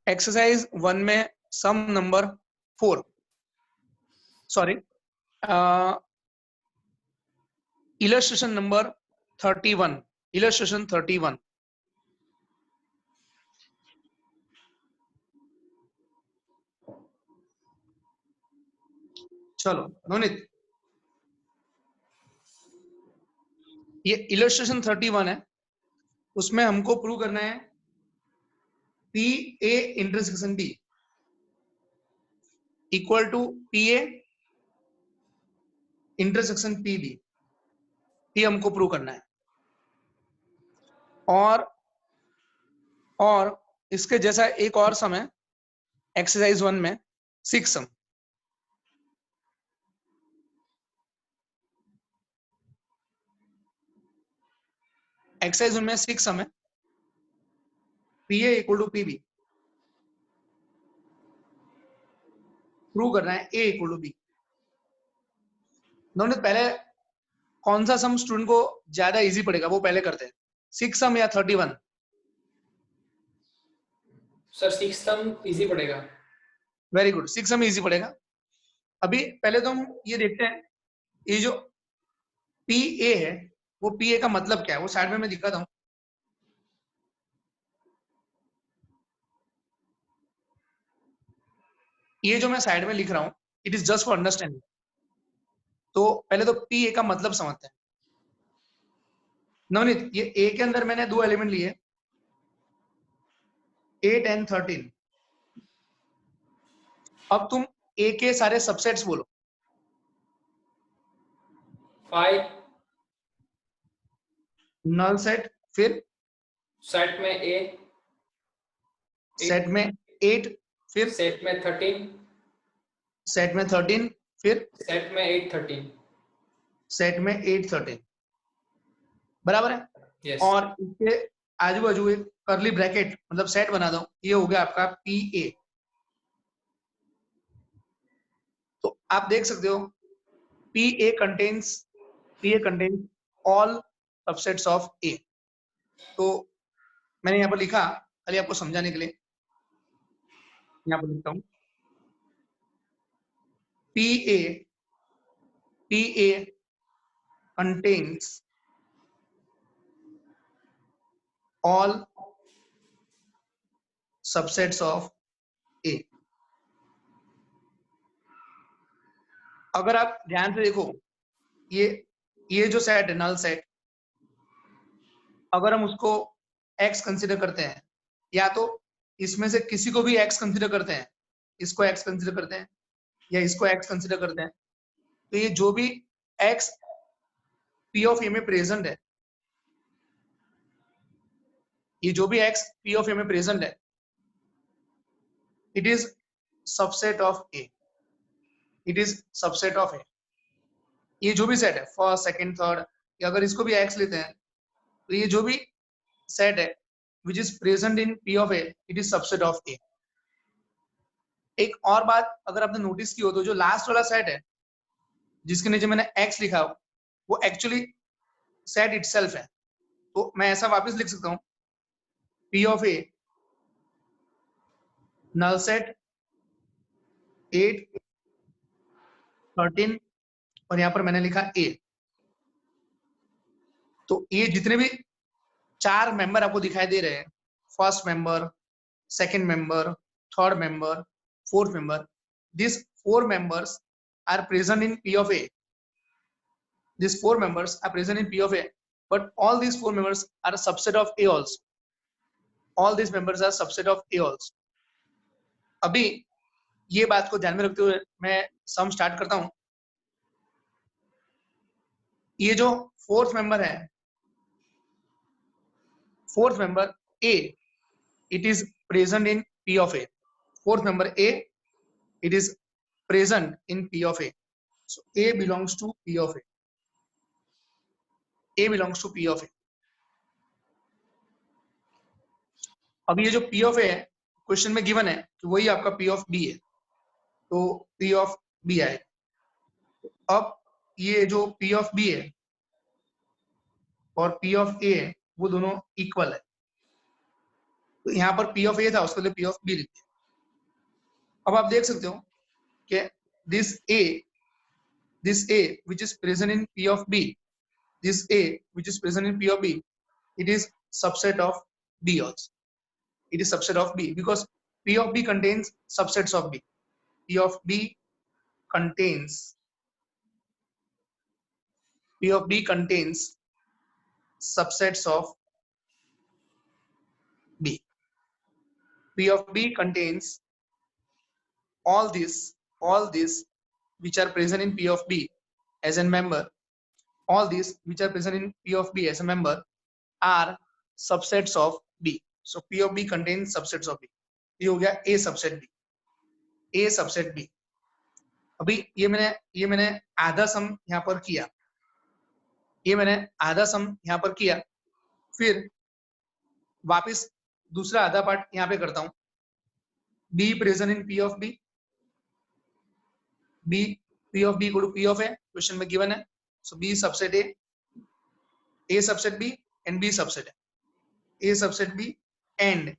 एक्सरसाइज 1 में sum number 4, sorry illustration number 31, illustration 31। चलो नोनित, ये इलस्ट्रेशन 31 है, उसमें हमको प्रूव करना है P A intersection B equal to P A intersection P B, ये हमको प्रूव करना है। और इसके जैसा एक और सम है एक्सरसाइज 1 में 6 सम। एक्सरसाइज 1 में 6 सम है, P A equal to P B, prove करना है ए इक्वल टू बी। दोनों पहले कौन सा सम स्टूडेंट को ज्यादा इजी पड़ेगा वो पहले करते हैं, 6 सम या 31? सर 6 सम इजी पड़ेगा। वेरी गुड, 6 सम इजी पड़ेगा। अभी पहले तो हम ये देखते हैं, ये जो पी ए है वो पी ए का मतलब क्या है, वो साइड में मैं दिखाता हूं। ये जो मैं साइड में लिख रहा हूं, it is just for understanding. तो पहले तो पी ए का मतलब समझते हैं। नवनीत, ये ए के अंदर मैंने 2 एलिमेंट लिए, 8 एंड 13। अब तुम ए के सारे सबसेट्स बोलो। 5 नल सेट, फिर सेट में ए, सेट में 8, फिर सेट में 13, सेट में 13, फिर सेट में 8 13। सेट में 8 13 बराबर है। यस। और इसके आजू बाजू एक करली ब्रैकेट मतलब सेट बना दो, ये हो गया आपका पी ए। तो आप देख सकते हो P A contains all subsets of A. तो मैंने यहाँ पर लिखा खाली आपको समझाने के लिए, यहाँ पर लिखता हूँ P A contains all subsets of A. अगर आप ध्यान से देखो, ये जो सेट है नल सेट, अगर हम उसको x कंसीडर करते हैं, या तो इसमें से किसी को भी x कंसीडर करते हैं, इसको x कंसीडर करते हैं या इसको x कंसीडर करते हैं, तो ये जो भी x p ऑफ a में प्रेजेंट है, ये जो भी x p ऑफ a में प्रेजेंट है, it is subset of a, it is subset of a। ये जो भी सेट है फर्स्ट सेकंड थर्ड, या अगर इसको भी x लेते हैं, तो ये जो भी सेट है which is present in p of a, it is subset of a। एक और बात अगर आपने नोटिस की हो तो जो लास्ट वाला सेट है जिसके नीचे मैंने x लिखा हो, वो एक्चुअली सेट इटसेल्फ है। तो मैं ऐसा वापस लिख सकता हूँ p of a null set 8 13 और यहाँ पर मैंने लिखा a। तो ये जितने भी 4 मेंबर आपको दिखाई दे रहे हैं, first member, second member, third member, fourth member, these 4 members are present in P of A. These 4 members are present in P of A, but all these 4 members are a subset of A also. All these members are subset of A also. अभी ये बात को ध्यान में रखते हुए मैं सम start करता हूं। ये जो फोर्थ मेंबर है, fourth member A, it is present in P of A. Fourth member A it is present in P of A. So A belongs to P of A. A belongs to P of A. अब ये जो P of A है question में given है कि वही आपका P of B है, तो P of B आए। अब ये जो P of B है और P of A है वो दोनों इक्वल है, तो यहाँ पर P of A था उसके लिए P of B लिख दिया। अब आप देख सकते हो कि this A which is present in P of B, this A which is present in P of B, it is subset of B also. It is subset of B because P of B contains subsets of B. P of B contains subsets of B. P of B contains all these which are present in P of B as a member. All these which are present in P of B as a member are subsets of B. So P of B contains subsets of B. ये हो गया A subset B. A subset B. अभी ये मैंने आधा सम यहाँ पर किया, फिर वापस दूसरा आधा पार्ट यहाँ पे करता हूँ। B present in P of B, P of B equal to P of A, question में गिवन है। So B subset A subset B and B subset A subset B and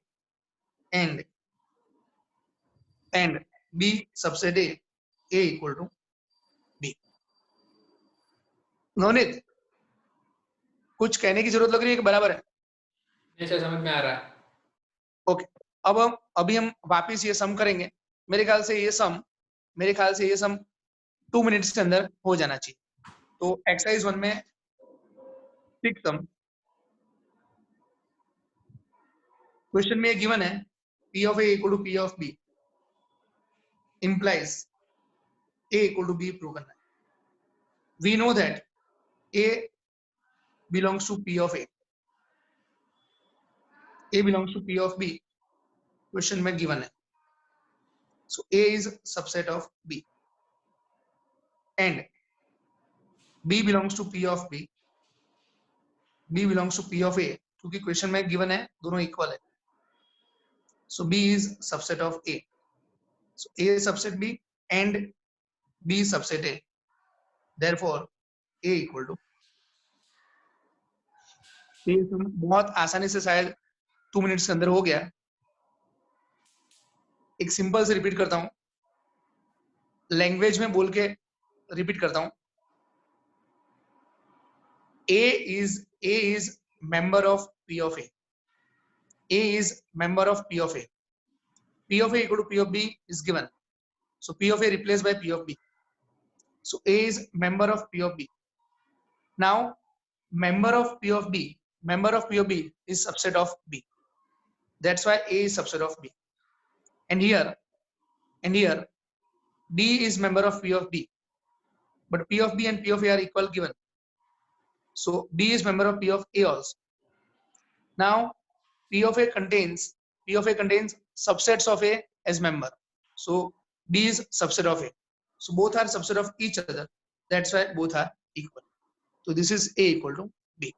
B subset A equal to B. Navneet, कुछ कहने की जरूरत लग रही है कि बराबर है? ऐसा समझ में आ रहा है। ओके, अब अभी हम वापस ये सम करेंगे। मेरे ख्याल से ये सम 2 मिनट्स के अंदर हो जाना चाहिए। तो एक्सरसाइज 1 में 6 सम, क्वेश्चन में ये गिवन है P of A equal to P of B implies A equal to B prove करना है। We know that A belongs to P of A. A belongs to P of B, question में given है। So A is subset of B and B belongs to P of B. B belongs to P of A क्योंकि question में given है दोनों equal है। So B is subset of A. So A is subset B and B is subset A. Therefore A equal to, बहुत आसानी से शायद 2 minutes के अंदर हो गया। एक सिंपल से रिपीट करता हूं, लैंग्वेज में बोल के रिपीट करता हूं। A is member of P of A. A is member of P of A. P of A equal to P of B is given. So P of A replaced by P of B. So A is member of P of B. Now member of P of B is subset of B. That's why A is subset of B. And here B is member of P of B. But P of B and P of A are equal given. So B is member of P of A also. Now P of A contains subsets of A as member. So B is subset of A. So both are subset of each other. That's why both are equal. So this is A equal to B.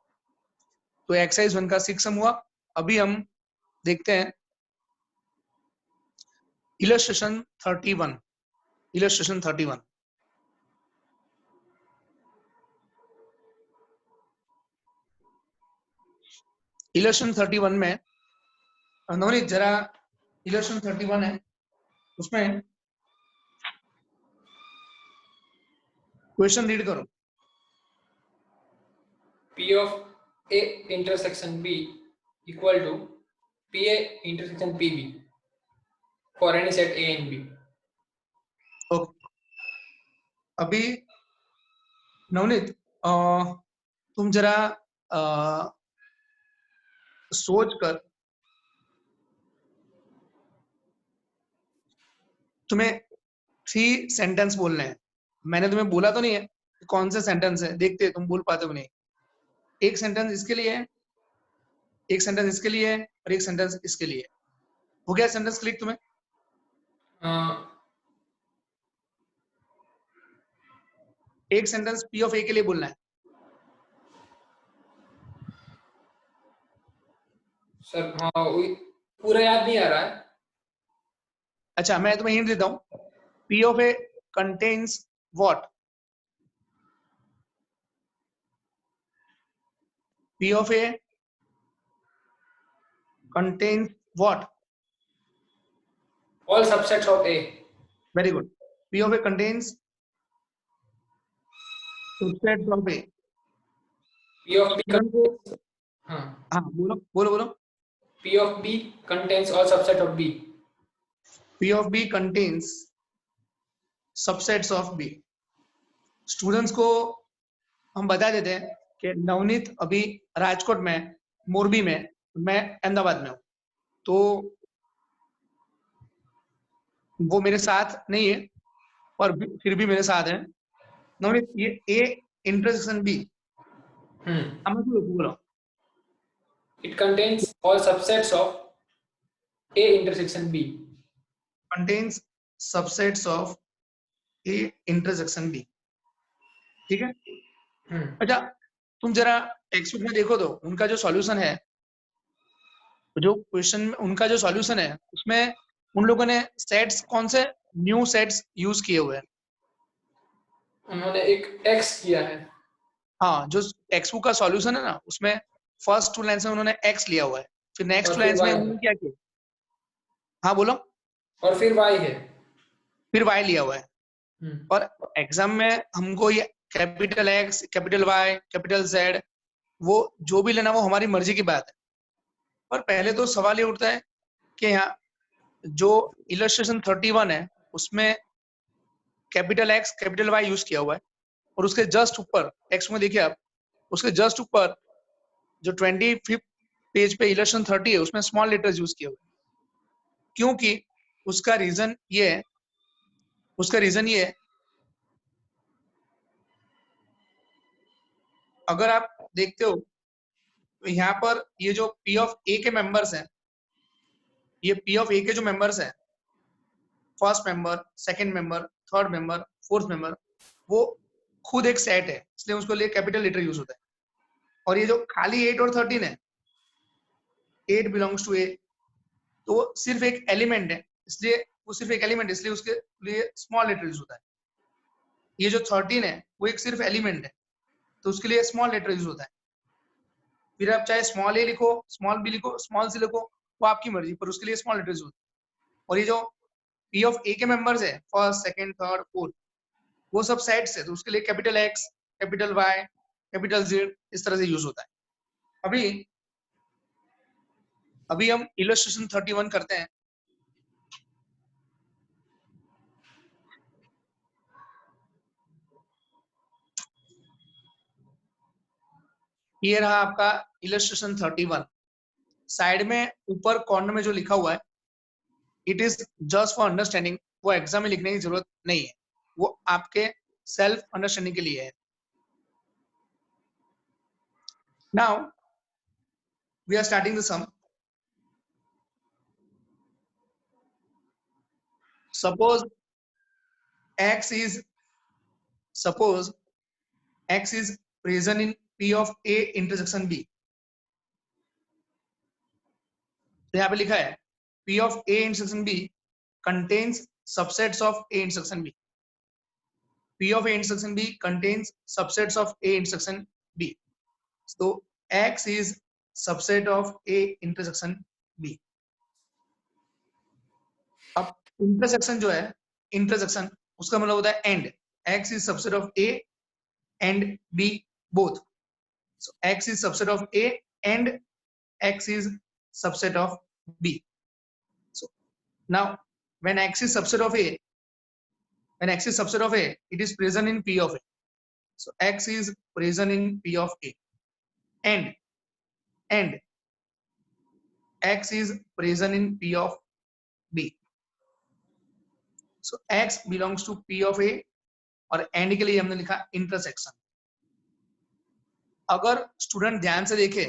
तो exercise 1 का 6 सम हुआ। अभी हम देखते हैं illustration 31। Illustration 31 में नवनीत जरा illustration 31 है, उसमें क्वेश्चन रीड करो। P of A intersection B equal to PA intersection PB for any set A and B. Okay, अभी नवनीत तुम जरा सोच कर, तुम्हें 3 सेंटेंस बोलने हैं। मैंने तुम्हें बोला तो नहीं है कौन से सेंटेंस है, देखते हैं तुम बोल पाते हो नहीं। एक सेंटेंस इसके लिए है, एक सेंटेंस इसके लिए है और एक सेंटेंस इसके लिए है। हो गया सेंटेंस क्लिक तुम्हें? एक सेंटेंस P ऑफ A के लिए बोलना है। सर हाँ पूरा याद नहीं आ रहा है। अच्छा, मैं तुम्हें हिंट देता हूँ। P of A contains what? P of A contains what? All subsets of A. Very good. P of A contains subsets of A. P of B student को हाँ हाँ बोलो बोलो बोलो। P of B contains all subset of B. P of B contains subsets of B. Students को हम बता देते हैं कि नवनीत अभी राजकोट में, मोरबी में, मैं अहमदाबाद में हूँ, तो वो मेरे साथ नहीं है पर फिर भी मेरे साथ है। नवनीत, ये A इंटरसेक्शन B हमें क्यों बोला? It contains all subsets of A intersection B. Contains subsets of A intersection B. ठीक है। अच्छा, तुम जरा टेक्स्ट बुक में देखो तो उनका जो सॉल्यूशन है, जो क्वेश्चन में उनका जो सॉल्यूशन है, उसमें उन लोगों ने सेट्स कौन से न्यू सेट्स यूज किए हुए हैं? उन्होंने एक X किया है। हाँ, जो टेक्स्ट बुक का सॉल्यूशन है ना, उसमें फर्स्ट 2 लाइन्स में उन्होंने एक्स लिया हुआ है, फिर नेक्स्ट 2 लाइन्स में उन्होंने क्या किया? हाँ बोलो। और फिर Y है, फिर वाई लिया हुआ है। और एग्जाम में हमको ये capital X, capital Y, capital Z, वो जो भी लेना वो हमारी मर्जी की बात है। पर पहले तो सवाल ये उठता है कि यहाँ जो इलस्ट्रेशन 31 है उसमें capital X, capital Y use किया हुआ है, और उसके जस्ट ऊपर टेक्स्ट में देखिए आप, उसके जस्ट ऊपर जो 25th पेज पे इलस्ट्रेशन 30 है उसमें स्मॉल लेटर्स यूज किए हुए हैं। क्योंकि उसका रीजन ये है, अगर आप देखते हो तो यहाँ पर ये जो P ऑफ A के मेंबर्स हैं, ये P ऑफ A के जो मेंबर्स हैं, first member, second member, third member, fourth member, वो खुद एक सेट है, इसलिए उसको लिए कैपिटल लेटर यूज होता है। और ये जो खाली 8 और 13 है, 8 बिलोंग्स टू A, तो वो सिर्फ एक एलिमेंट है, इसलिए वो सिर्फ एक एलिमेंट है, इसलिए उसके लिए स्मॉल लेटर यूज होता है। ये जो 13 है वो एक सिर्फ एलिमेंट है, तो उसके लिए स्मॉल लेटर यूज होता है। फिर आप चाहे स्मॉल ए लिखो, स्मॉल बी लिखो, स्मॉल सी लिखो, वो आपकी मर्जी, पर उसके लिए स्मॉल लेटर यूज होता है। और ये जो P ऑफ A के मेंबर्स है, फर्स्ट, सेकंड, थर्ड, फोर्थ, वो सब सेट्स है, तो उसके लिए capital X, capital Y, capital Z इस तरह से यूज होता है। अभी हम इलस्ट्रेशन 31 करते हैं। ये रहा आपका इलस्ट्रेशन 31। साइड में ऊपर कॉर्नर में जो लिखा हुआ है, it is just for understanding, वो एग्जाम में लिखने की जरूरत नहीं है, वो आपके सेल्फ अंडरस्टैंडिंग के लिए है। Now we are starting the sum. suppose x is present in P of A intersection B। तो यहाँ पे लिखा है P of A intersection B contains subsets of A intersection B। P of A intersection B contains subsets of A intersection B। So X is subset of A intersection B। अब intersection जो है, intersection उसका मतलब होता है and. X is subset of A and B both। So X is subset of A and X is subset of B। So now when X is subset of A, it is present in P of A। So X is present in P of A and X is present in P of B। So X belongs to P of A और and के लिए हमने लिखा intersection. अगर student ध्यान से देखे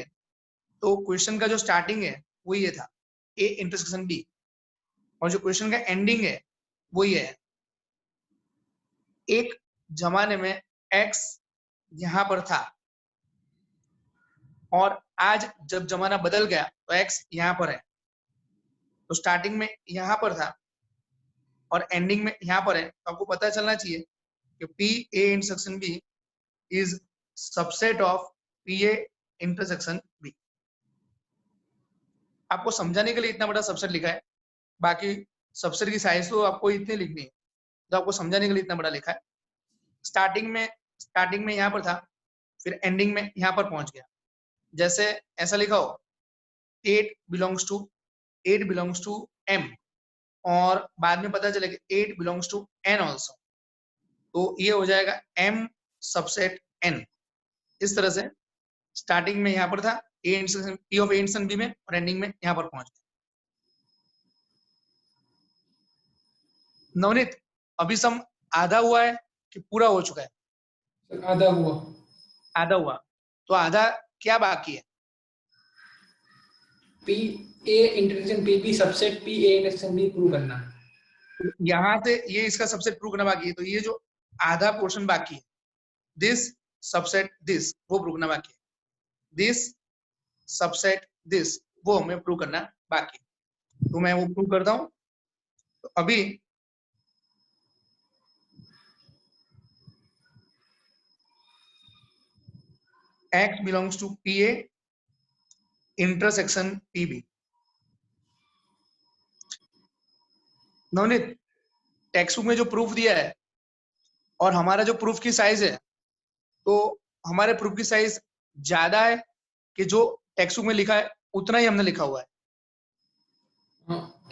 तो क्वेश्चन का जो स्टार्टिंग है वो ये था, A इंटरसेक्शन B, और जो क्वेश्चन का एंडिंग है वो ये है। एक जमाने में x यहां पर था और आज जब जमाना बदल गया तो x यहां पर है। तो स्टार्टिंग में यहां पर था और एंडिंग में यहां पर है, तो आपको पता चलना चाहिए कि P A intersection B is subset of P A intersection B. आपको समझाने के लिए इतना बड़ा सबसेट लिखा है, बाकी सबसेट की साइज तो आपको इतनी लिखनी है, तो आपको समझाने के लिए इतना बड़ा लिखा है। स्टार्टिंग में यहाँ पर था, फिर एंडिंग में यहाँ पर पहुंच गया। जैसे ऐसा लिखा हो 8 बिलोंग्स टू m और बाद में पता चले कि 8 बिलोंग्स टू n ऑल्सो, तो ये हो जाएगा m सबसेट n। इस तरह से स्टार्टिंग में यहाँ पर था a intersection p of a intersection b में और एंडिंग में यहाँ पर पहुंच गया। नवनीत, अभी सम आधा हुआ है कि पूरा हो चुका है? आधा हुआ। आधा हुआ, तो आधा क्या बाकी है? P A intersection P B subset P A intersection B prove करना। यहां से ये इसका सबसेट प्रूव करना बाकी है, तो ये जो आधा पोर्शन बाकी है, दिस सबसेट दिस, वो प्रूव करना बाकी है। दिस सबसेट दिस, वो हमें प्रूव करना बाकी है, तो मैं वो प्रूव करता हूं। तो अभी x belongs to P A intersection P B. Navneet, text book में जो प्रूफ दिया है और हमारा जो प्रूफ की साइज है, तो हमारे प्रूफ की साइज ज्यादा है कि जो टेक्स्ट बुक में लिखा है उतना ही हमने लिखा हुआ है?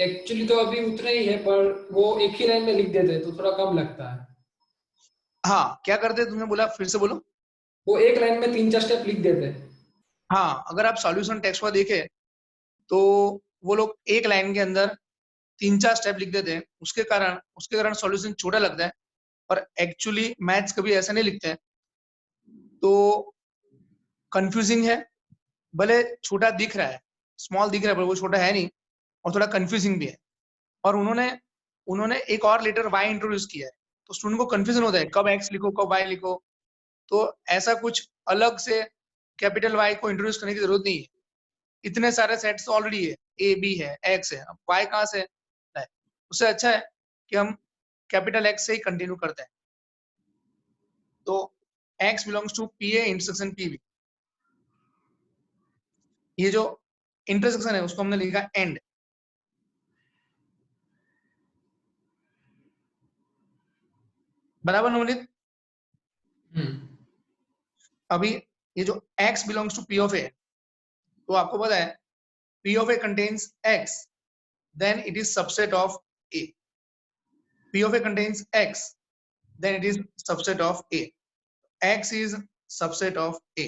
एक्चुअली तो अभी उतना ही है, पर वो एक ही लाइन में लिख देते हैं तो थोड़ा कम लगता है। हाँ, क्या करते हैं, तुमने बोला, फिर से बोलो। वो एक लाइन में 3-4 स्टेप लिख देते हैं। हाँ, अगर आप सॉल्यूशन टेक्स्ट को देखें तो वो लोग एक लाइन के अंदर 3-4 स्टेप लिख देते हैं, उसके कारण सॉल्यूशन छोटा लगता है। और एक्चुअली मैथ्स कभी ऐसा नहीं लिखते हैं, तो कंफ्यूजिंग है। भले छोटा दिख रहा है, स्मॉल दिख रहा है, पर वो छोटा है नहीं, और थोड़ा कंफ्यूजिंग भी है। और उन्होंने उन्होंने एक और लेटर y इंट्रोड्यूस किया है, तो स्टूडेंट को कंफ्यूजन होता है कब x लिखो कब y लिखो। तो ऐसा कुछ अलग से कैपिटल Y को इंट्रोड्यूस करने की जरूरत नहीं है, इतने सारे सेट्स ऑलरेडी है, a b है, x है, अब y कहाँ से है? उससे अच्छा है कि हम कैपिटल X से ही कंटिन्यू करते हैं। तो x belongs to P A intersection P B. ये जो इंटरसेक्शन है उसको हमने लिखा एंड। बराबर नवनीत? अभी ये जो x belongs to P of A, तो आपको पता है P of A contains X, then it is subset of A. P of A contains X, then it is subset of A. X is subset of A.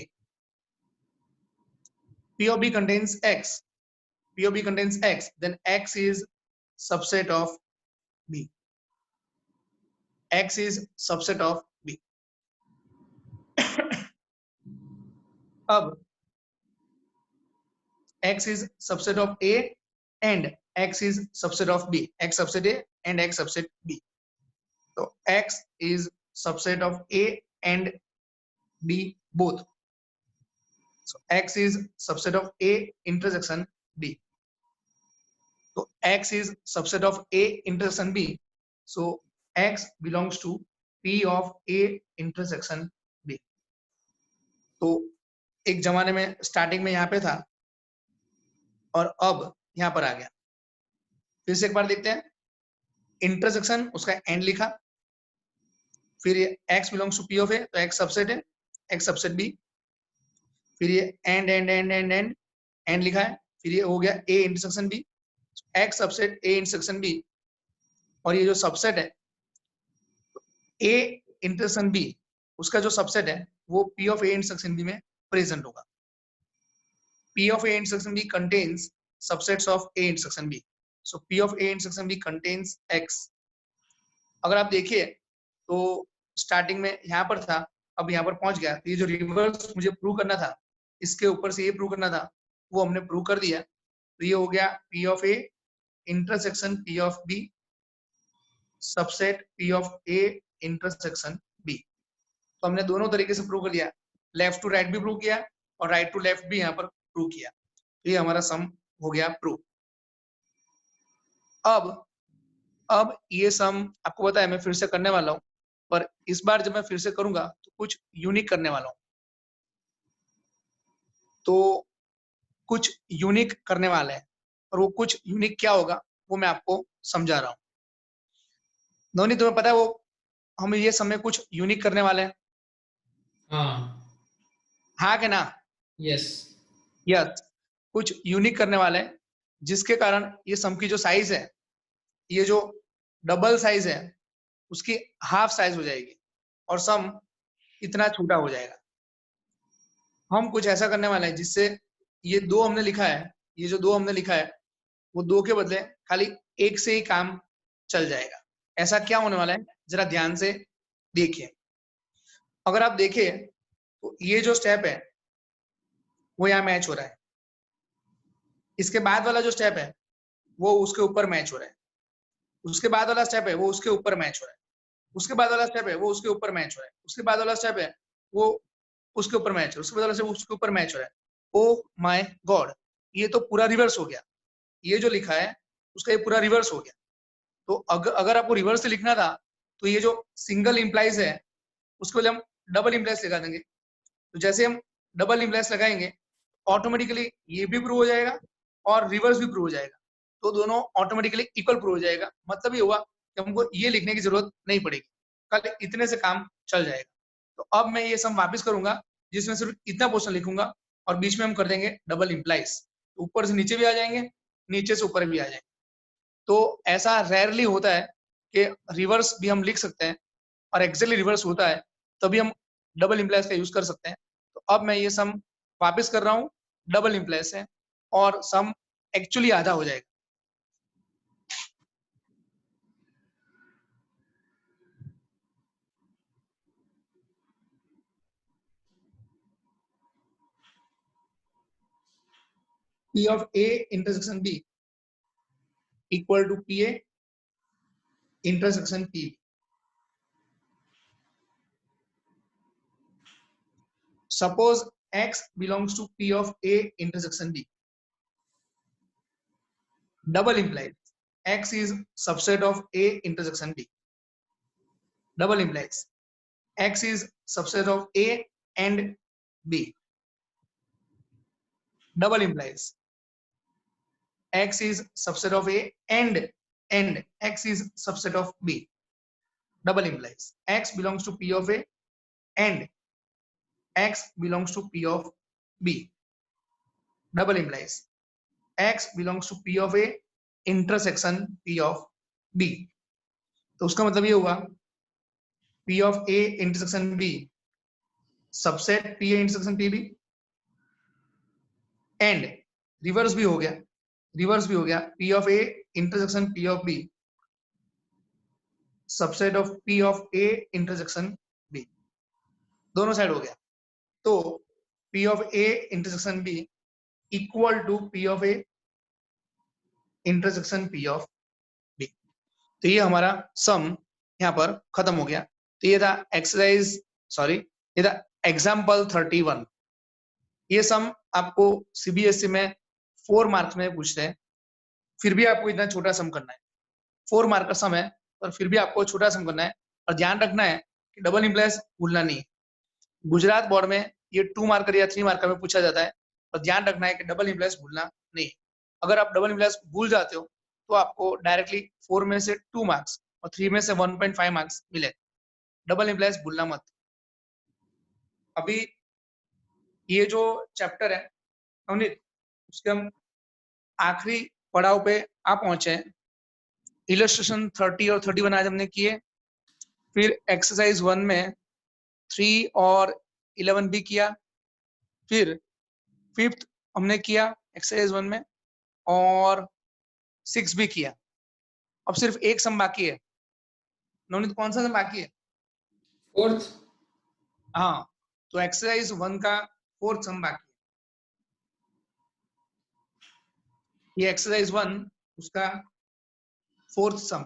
P of B contains X. P of B contains X, then X is subset of B. X is subset of B. अब X is subset of A and X is subset of B. X subset A and X subset B. So X is subset of A and B both. So X is subset of A intersection B. So X is subset of A intersection B. So X belongs to P of A intersection B. तो एक जमाने में starting में यहाँ पे था और अब यहाँ पर आ गया। फिर से एक बार देखते हैं। इंटरसेक्शन, उसका एंड लिखा, फिर ये X belongs to P of A, तो X सबसेट है, X सबसेट B। फिर ये and and and and and and लिखा है, फिर ये हो गया A intersection B, X subset A intersection B। और ये जो सबसेट है A इंटरसेक्शन B, उसका जो सबसेट है वो P of A intersection B में प्रेजेंट होगा। P of A intersection B contains subsets of A intersection B. So P of A intersection B contains X. अगर आप देखिए तो स्टार्टिंग में यहाँ पर था, अब यहाँ पर पहुंच गया। तो ये जो रिवर्स मुझे प्रूव करना था, इसके ऊपर से ये प्रूव करना था, वो हमने प्रूव कर दिया। तो ये हो गया P of A intersection P of B subset P of A intersection B। तो हमने दोनों तरीके से प्रूव कर दिया, लेफ्ट टू राइट भी प्रूव किया और राइट टू लेफ्ट भी यहाँ पर प्रूव किया। तो ये हमारा सम हो गया प्रूव। अब ये सम आपको पता है मैं फिर से करने वाला हूँ, पर इस बार जब मैं फिर से करूंगा तो कुछ यूनिक करने वाला हूँ। तो कुछ यूनिक करने वाले हैं और वो कुछ यूनिक क्या होगा वो मैं आपको समझा रहा हूँ। धोनी तुम्हें पता है वो हम ये समय कुछ यूनिक करने वाले हैं, हाँ, हाँ कि ना? यस, यस, कुछ यूनिक करने वाले हैं जिसके कारण ये सम की जो साइज है, ये जो डबल साइज है उसकी हाफ साइज हो जाएगी और सम इतना छोटा हो जाएगा। हम कुछ ऐसा करने वाले हैं जिससे ये दो हमने लिखा है, ये जो दो हमने लिखा है वो दो के बदले खाली एक से ही काम चल जाएगा। ऐसा क्या होने वाला है जरा ध्यान से देखिए। अगर आप देखें तो ये जो स्टेप है वो यहाँ मैच हो रहा है, इसके बाद वाला जो स्टेप है वो उसके ऊपर मैच हो रहा है, उसके बाद वाला स्टेप है वो उसके ऊपर मैच हो रहा है, उसके बाद वाला स्टेप है वो उसके ऊपर मैच हो रहा है, उसके बाद वाला स्टेप है वो उसके ऊपर मैच हो रहा है, उसके बाद वाला स्टेप उसके ऊपर मैच हो रहा है। ओ माय गॉड, ये तो पूरा रिवर्स हो गया। ये जो लिखा है उसका ये पूरा रिवर्स हो गया। तो अगर आपको रिवर्स से लिखना था तो ये जो सिंगल इंप्लाइज है उसके बदले हम डबल इंप्लाइज लगा देंगे। तो जैसे हम डबल इंप्लाइज लगाएंगे ऑटोमेटिकली ये भी प्रूव हो जाएगा और रिवर्स भी प्रूव हो जाएगा, तो दोनों ऑटोमेटिकली इक्वल प्रूव हो जाएगा। मतलब ये हुआ कि हमको ये लिखने की जरूरत नहीं पड़ेगी, कल इतने से काम चल जाएगा। तो अब मैं ये सम वापस करूंगा जिसमें सिर्फ इतना पोर्शन लिखूंगा और बीच में हम कर देंगे डबल इंप्लाइज। ऊपर से नीचे भी आ जाएंगे, नीचे से ऊपर भी आ जाएंगे। तो ऐसा रेयरली होता है कि रिवर्स भी हम लिख सकते हैं और एक्जेक्टली रिवर्स होता है तभी हम डबल इंप्लाइज का यूज कर सकते हैं। तो अब मैं ये सम वापस कर रहा हूँ डबल इंप्लाइज से और सम एक्चुअली आधा हो जाएगा। P of A intersection B equal to PA intersection P. Suppose X belongs to P of A intersection B. Double implies X is subset of A intersection B. Double implies X is subset of A and B. Double implies X is subset of A and X is subset of B. Double implies X belongs to P of A and X belongs to P of B. Double implies X belongs to P of A intersection P of B. तो उसका मतलब ये हुआ P of A intersection B subset P A intersection P B and reverse भी हो गया, reverse भी हो गया P of A intersection P of B subset of P of A intersection B। दोनों साइड हो गया। तो P of A intersection B equal to P of A intersection P of B। तो ये हमारा सम यहाँ पर खत्म हो गया। तो ये था एक्सरसाइज, सॉरी ये था एग्जाम्पल 31। ये सम आपको सीबीएसई में 4 मार्क्स में पूछते हैं, फिर भी आपको इतना छोटा सम करना है। 4 मार्क का सम है और फिर भी आपको छोटा सम करना है और ध्यान रखना है कि डबल इंप्लाइज भूलना नहीं है। गुजरात बोर्ड में ये 2 मार्कर या 3 मार्कर में पूछा जाता है और ध्यान रखना है कि डबल इंप्लाइज भूलना नहीं है। अगर आप डबल इंप्लाइज भूल जाते हो तो आपको डायरेक्टली 4 में से 2 मार्क्स और 3 में से 1.5 मार्क्स मिले। डबल इंप्लाइज भूलना मत। अभी ये जो चैप्टर है अवनीत, उसके हम आखिरी पड़ाव पे आ पहुंचे हैं। इलस्ट्रेशन 30 और 31 आज हमने किए, फिर एक्सरसाइज 1 में 3 और 11 भी किया, फिर 5th हमने किया एक्सरसाइज 1 में और 6 भी किया। अब सिर्फ एक सम बाकी है। नवनीत कौन सा सम बाकी है? फोर्थ। हाँ, तो एक्सरसाइज 1 का 4th सम बाकी है। ये एक्सरसाइज 1 उसका 4th सम।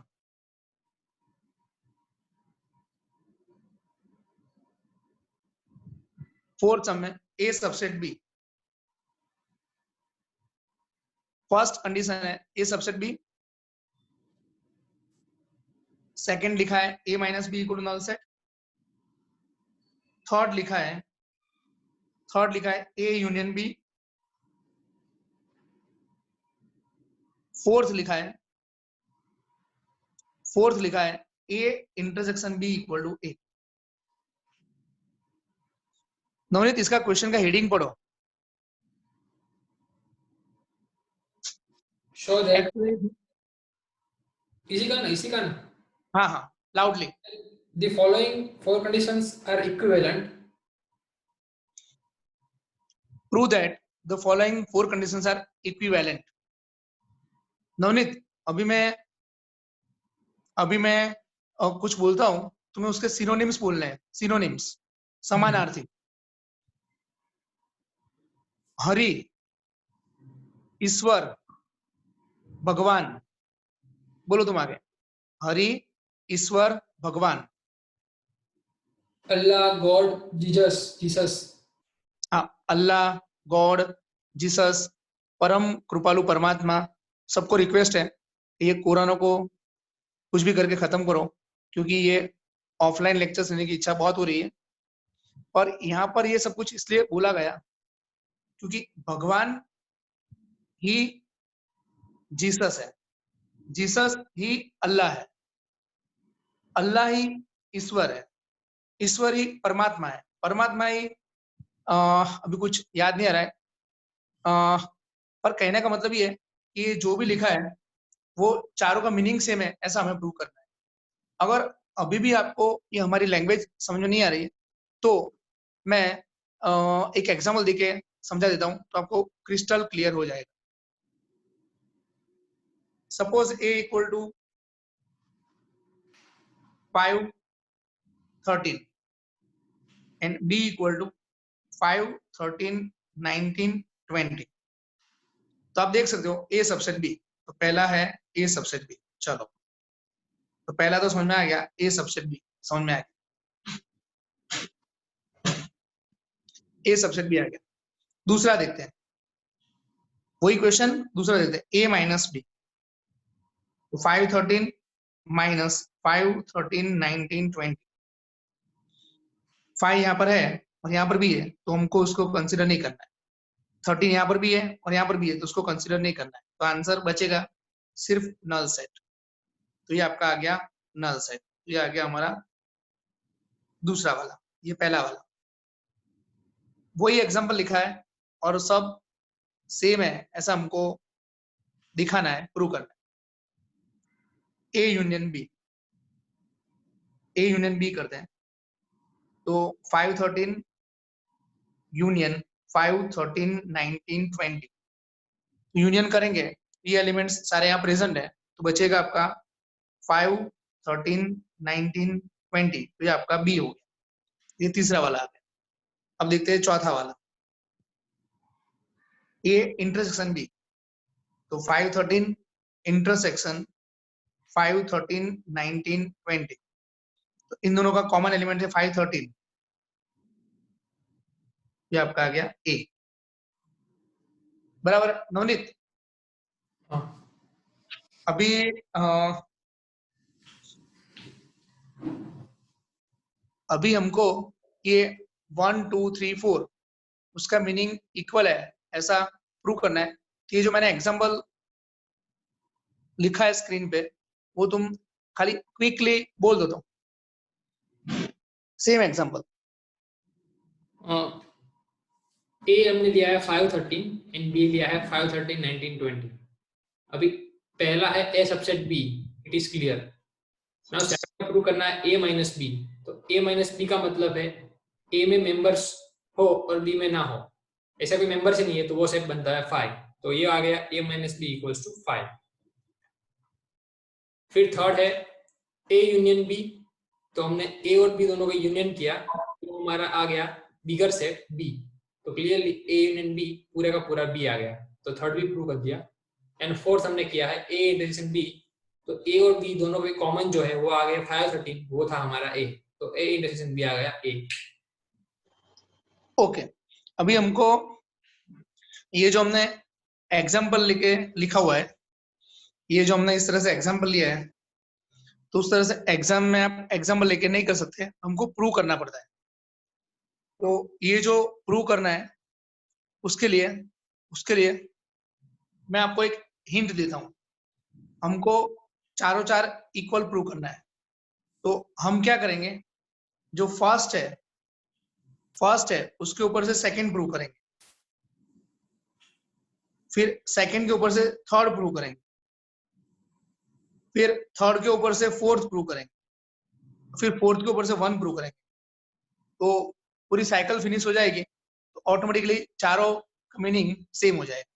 फोर्थ सम में A subset B, first condition है ए सबसेट बी, सेकंड लिखा है A minus B equal to null set, third लिखा है ए यूनियन बी, फोर्थ लिखा है A intersection B equal to A. Navneet इसका क्वेश्चन का हेडिंग पढ़ो। शो दैट इसी का ना हाँ हाँ loudly. The following four conditions are equivalent. Prove that the following four conditions are equivalent. Navneet अभी मैं कुछ बोलता हूं, तुम्हें उसके सिनोनिम्स बोलने हैं। सिनोनिम्स समानार्थी। हरि, ईश्वर, भगवान। बोलो तुम आगे। हरि, ईश्वर, भगवान। Allah, God, Jesus. हाँ, अल्लाह, गॉड, जीसस, परम कृपालु परमात्मा। सबको रिक्वेस्ट है ये कोरोना को कुछ भी करके खत्म करो, क्योंकि ये ऑफलाइन लेक्चर्स लेने की इच्छा बहुत हो रही है। और यहाँ पर ये सब कुछ इसलिए बोला गया क्योंकि भगवान ही जीसस है, जीसस ही अल्लाह है, अल्लाह ही ईश्वर है, ईश्वर ही परमात्मा है, परमात्मा ही अभी कुछ याद नहीं आ रहा है, पर कहने का मतलब ये है कि जो भी लिखा है वो चारों का मीनिंग सेम है, ऐसा हमें प्रूव करना है। अगर अभी भी आपको ये हमारी लैंग्वेज समझ में नहीं आ रही है तो मैं एक एग्जाम्पल देके समझा देता हूं, तो आपको क्रिस्टल क्लियर हो जाएगा। Suppose a equal to 5, 13 and b equal to 5, 13, 19, 20। तो आप देख सकते हो a सबसेट b, तो पहला है a सबसेट b। चलो तो पहला तो समझ में आ गया, a सबसेट b समझ में आ गया, a सबसेट b आ गया। दूसरा देखते हैं, वही क्वेश्चन दूसरा देखते हैं, a माइनस b। तो 5, 13 माइनस 5, 13, 19, 20। 5 यहाँ पर है और यहाँ पर भी है, तो हमको उसको कंसिडर नहीं करना है। 13 यहाँ पर भी है और यहाँ पर भी है, तो उसको कंसिडर नहीं करना है। तो आंसर बचेगा सिर्फ नल सेट। तो ये आपका आ गया नल सेट। तो ये आ गया हमारा दूसरा वाला, ये पहला वाला। वही एग्जाम्पल लिखा है और सब सेम है, ऐसा हमको दिखाना है, प्रूव करना है। A union B, A union B करते हैं। तो 5, 13 यूनियन 5, 13, 19, 20। यूनियन करेंगे, ये एलिमेंट्स सारे यहाँ प्रेजेंट है, तो बचेगा आपका 5, 13, 19, 20। तो ये आपका बी हो गया। ये तीसरा वाला आ गया। अब देखते हैं चौथा वाला, ए इंटरसेक्शन बी। तो 5, 13 इंटरसेक्शन 5, 13, 19, 20। तो इन दोनों का कॉमन एलिमेंट है 5, 13। ये आपका आ गया ए। बराबर नवनीत। अभी हमको ये 1, 2, 3, 4 उसका मीनिंग इक्वल है ऐसा प्रूव करना है। कि ये जो मैंने एग्जांपल लिखा है स्क्रीन पे, वो तुम खाली क्विकली बोल दो। तो सेम एग्जांपल ए हमने लिया है 5, 13 एंड बी लिया है 5, 13, 19, 20। अभी पहला है A subset B, it is clear. Now second prove करना है ए माइनस बी। तो ए माइनस बी का मतलब है ए में मेंबर्स हो और बी में ना हो। ऐसा कोई मेंबर्स ही नहीं है तो वो सेट बनता है 5। तो ये आ गया ए माइनस बी इक्वल्स टू 5। फिर थर्ड है ए यूनियन बी। तो हमने ए और बी दोनों का यूनियन किया तो हमारा आ गया बिगर सेट बी। तो क्लियरली ए यूनियन बी पूरे का पूरा बी आ गया। तो थर्ड भी प्रूव कर दिया। एंड फोर्थ हमने किया है ए इंटरसेक्शन बी। तो ए और बी दोनों के कॉमन जो है वो आ गया 5, 13, वो था हमारा ए। तो ए इंटरसेक्शन बी आ गया ए। ओके, अभी हमको ये जो हमने एग्जाम्पल लिखा हुआ है, ये जो हमने इस तरह से एग्जाम्पल लिया है, तो उस तरह से एग्जाम में आप एग्जाम्पल लेके नहीं कर सकते, हमको प्रूव करना पड़ता है। तो ये जो प्रूव करना है उसके लिए मैं आपको एक हिंट देता हूँ। हमको चारों चार इक्वल प्रूव करना है। तो हम क्या करेंगे, जो फर्स्ट है उसके ऊपर से सेकंड प्रूव करेंगे, फिर सेकंड के ऊपर से थर्ड प्रूव करेंगे, फिर थर्ड के ऊपर से फोर्थ प्रूव करेंगे, फिर फोर्थ के ऊपर से वन प्रूव करेंगे। तो पूरी साइकिल फिनिश हो जाएगी, तो ऑटोमेटिकली चारों का मीनिंग सेम हो जाएगा।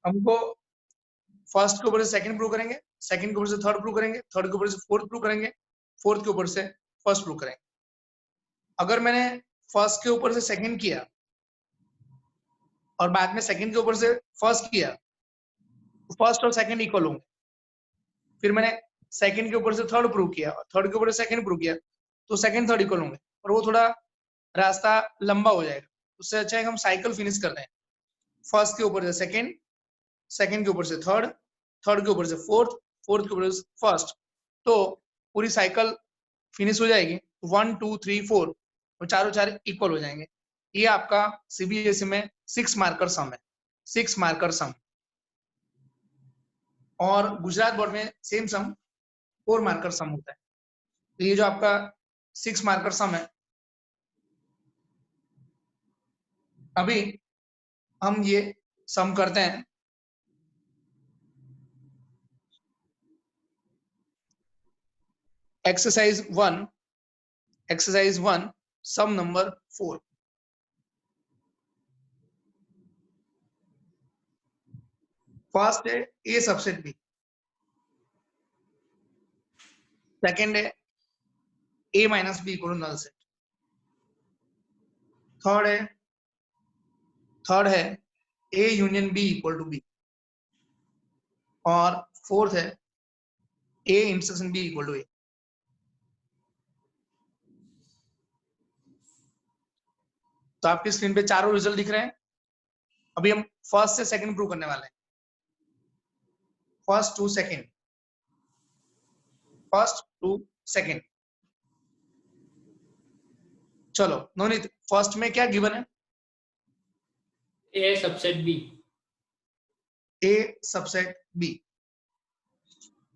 हमको फर्स्ट के ऊपर से सेकंड प्रूव करेंगे, सेकंड के ऊपर से थर्ड प्रूव करेंगे, थर्ड के ऊपर से फोर्थ प्रूव करेंगे, फोर्थ के ऊपर से फर्स्ट प्रूव करेंगे। अगर मैंने फर्स्ट के ऊपर से सेकंड किया और बाद में सेकंड के ऊपर से फर्स्ट किया, तो फर्स्ट और सेकंड इक्वल होंगे। फिर मैंने सेकंड के ऊपर से थर्ड प्रूव किया और थर्ड के ऊपर से सेकंड प्रूव किया, तो सेकंड थर्ड इक्वल होंगे, और वो थोड़ा रास्ता लंबा हो जाएगा। उससे अच्छा है कि हम साइकिल फिनिश कर रहे हैं, फर्स्ट के ऊपर से सेकंड, सेकंड के ऊपर से थर्ड, थर्ड के ऊपर से फोर्थ, फोर्थ के ऊपर से फर्स्ट। तो पूरी साइकिल फिनिश हो जाएगी, 1 2 3 4 और चारों चार इक्वल हो जाएंगे। ये आपका सीबीएसई में 6 मार्कर सम है, 6 मार्कर सम। और गुजरात बोर्ड में सेम सम 4 मार्कर सम होता है। तो ये जो आपका 6 मार्कर सम है, अभी हम ये सम करते हैं। एक्सरसाइज 1 सम नंबर 4। फर्स्ट है ए सबसेट बी, सेकंड है A minus B equal to null set, third है A union B equal to B, और फोर्थ है A intersection B equal to A. तो आपकी स्क्रीन पे चारों रिजल्ट दिख रहे हैं। अभी हम फर्स्ट से सेकंड प्रूव करने वाले हैं, फर्स्ट टू सेकंड। चलो नवनीत, फर्स्ट में क्या गिवन है? A subset B. A subset B.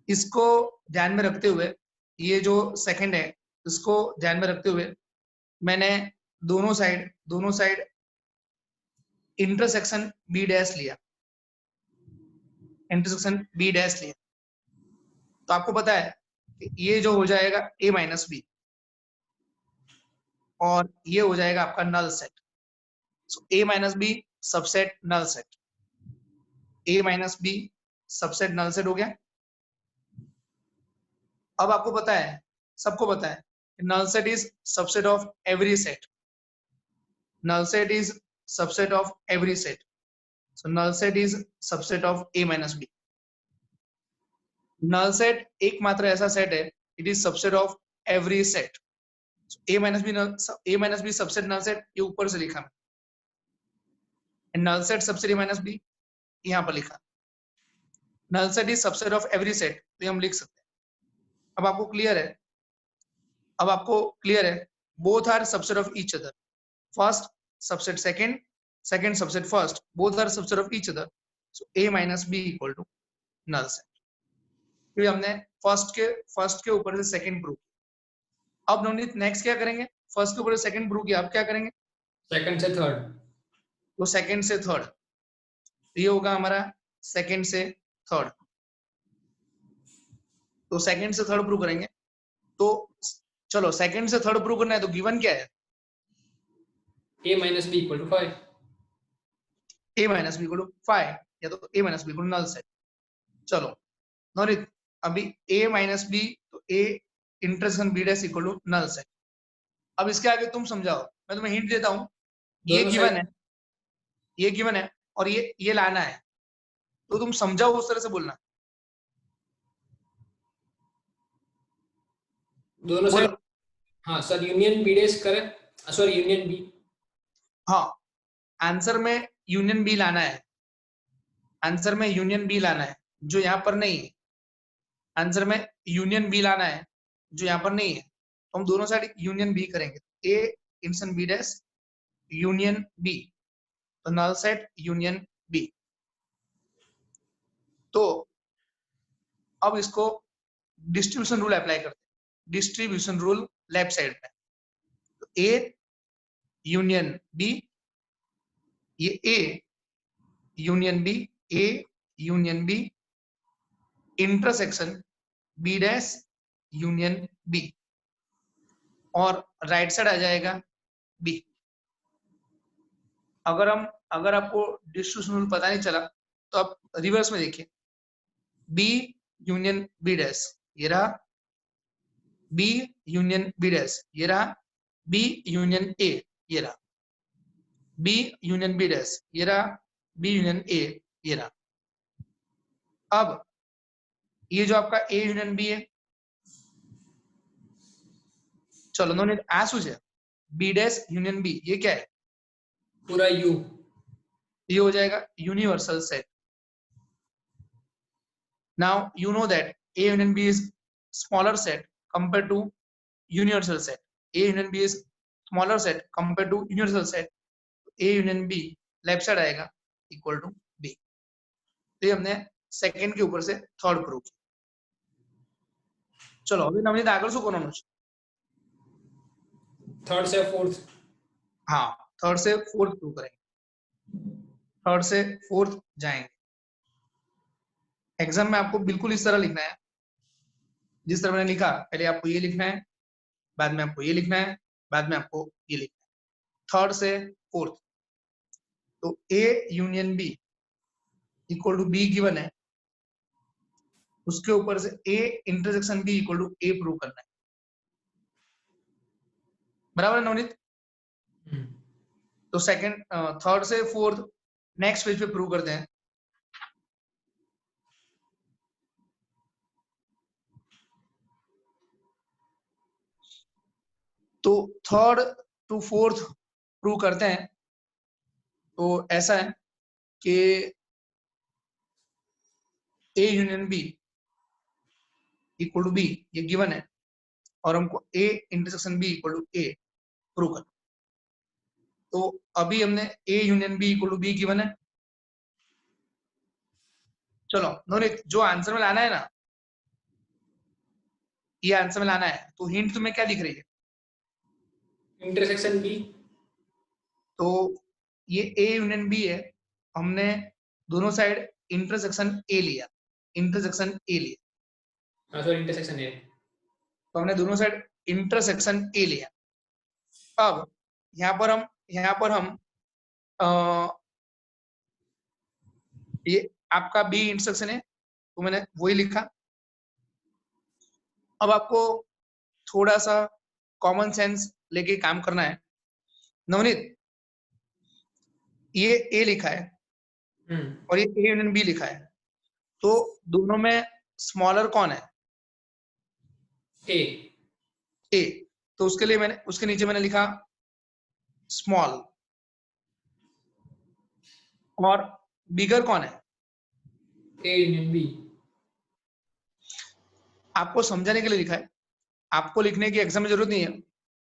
इसको ध्यान में रखते हुए, ये जो सेकंड है इसको ध्यान में रखते हुए मैंने दोनों साइड इंटरसेक्शन बी डैश लिया, तो आपको पता है कि ये जो हो जाएगा ए माइनस बी, और ये हो जाएगा आपका null set. So A minus B subset null set, A minus B subset null set हो गया। अब आपको पता है, सबको पता है, null set is subset of every set, null set is subset of every set, so null set is subset of a minus b। null set एकमात्र ऐसा सेट है, it is subset of every set, so a minus b subset null set, ये ऊपर से लिखा मैं, null set subset a minus b यहाँ पर लिखा, null set is subset of every set, तो हम लिख सकते हैं। अब आपको क्लियर है, both are subset of each other, first subset second, second subset first, both are subset of each other, so a minus b equal to null set। फिर हमने फर्स्ट के ऊपर से सेकंड प्रूव। अब नवनीत नेक्स्ट क्या करेंगे? First के ऊपर से सेकंड प्रूव किया, अब क्या करेंगे? सेकंड से थर्ड। तो सेकंड से थर्ड, ये होगा हमारा सेकंड से थर्ड। तो सेकंड से थर्ड प्रूव करेंगे। तो चलो सेकंड से थर्ड प्रूव करना है, तो गिवन क्या है? a minus b equal to 5। a minus b equal to 5 या तो a minus b equal to null set। चलो नवनीत, अभी a minus b तो a intersection b dash equal to null set. अब इसके आगे तुम समझाओ, मैं तुम्हें हिंट देता हूं, ये गिवन है और ये लाना है, तो तुम समझाओ, उस तरह से बोलना। दोनों साइड, हाँ सर, यूनियन बी डैश करें, सॉरी यूनियन बी। हाँ, आंसर में यूनियन बी लाना है, आंसर में यूनियन बी लाना है जो यहाँ पर नहीं है, आंसर में यूनियन बी लाना है जो यहाँ पर नहीं है। तो हम दोनों साइड यूनियन बी करेंगे, A intersection B dash union B, तो नल सेट यूनियन बी। तो अब इसको डिस्ट्रीब्यूशन रूल अप्लाई करते हैं, डिस्ट्रीब्यूशन रूल लेफ्ट साइड में, तो ए यूनियन बी, ये A union B, A union B intersection B dash union B, और राइट साइड आ जाएगा बी। अगर आपको डिस्ट्रीब्यूशन रूल पता नहीं चला तो आप रिवर्स में देखिए, बी यूनियन बी डैश ये रहा, बी यूनियन बी डैश ये रहा, बी यूनियन ए ये रहा, बी यूनियन बी डैश ये रहा, बी यूनियन ए ये रहा। अब ये जो आपका ए यूनियन बी है, चलो उन्होंने आ सूझे बी डैश यूनियन बी, ये क्या है? पूरा यू, ये हो जाएगा universal set. Now you know that A union B is smaller set compare to universal set. A union B is smaller set compared to universal set. A union B left side आएगा equal to B। तो ये हमने second के ऊपर से third proof. चलो अभी नवनीत આગળ શું કરવાનું છે? थर्ड से फोर्थ। हाँ, थर्ड से फोर्थ प्रूव करेंगे, थर्ड से फोर्थ जाएंगे। एग्जाम में आपको बिल्कुल इस तरह लिखना है जिस तरह मैंने लिखा, पहले आपको ये लिखना है, बाद में आपको ये लिखना है, बाद में आपको ये लिखना है, थर्ड से फोर्थ। तो A union B equal to B given है, उसके ऊपर से A intersection B equal to A prove करना है, बराबर है नवनीत? तो सेकंड थर्ड से फोर्थ नेक्स्ट पेज पे प्रूव करते हैं। तो थर्ड टू फोर्थ प्रूव करते हैं। तो ऐसा है कि A union B equal to B ये गिवन है, और हमको A intersection B equal to A prove करना। तो अभी हमने A union B equal to B given है। चलो नवनीत, जो आंसर में लाना है ना, ये आंसर में लाना है, तो हिंट तुम्हें क्या दिख रही है? Intersection B. तो ये A यूनियन B है, हमने दोनों साइड इंटरसेक्शन A लिया, इंटरसेक्शन A लिया, सॉरी इंटरसेक्शन ए, तो हमने दोनों साइड इंटरसेक्शन A लिया। अब यहाँ पर हम ये आपका B इंटरसेक्शन है, तो मैंने वही लिखा। अब आपको थोड़ा सा कॉमन सेंस लेके काम करना है। नवनीत, ये A लिखा है और ये A यूनियन B लिखा है, तो दोनों में स्मॉलर कौन है? ए। तो उसके लिए मैंने उसके नीचे मैंने लिखा स्मॉल, और बिगर कौन है? A union B. आपको समझाने के लिए लिखा है, आपको लिखने की एग्जाम में जरूरत नहीं है,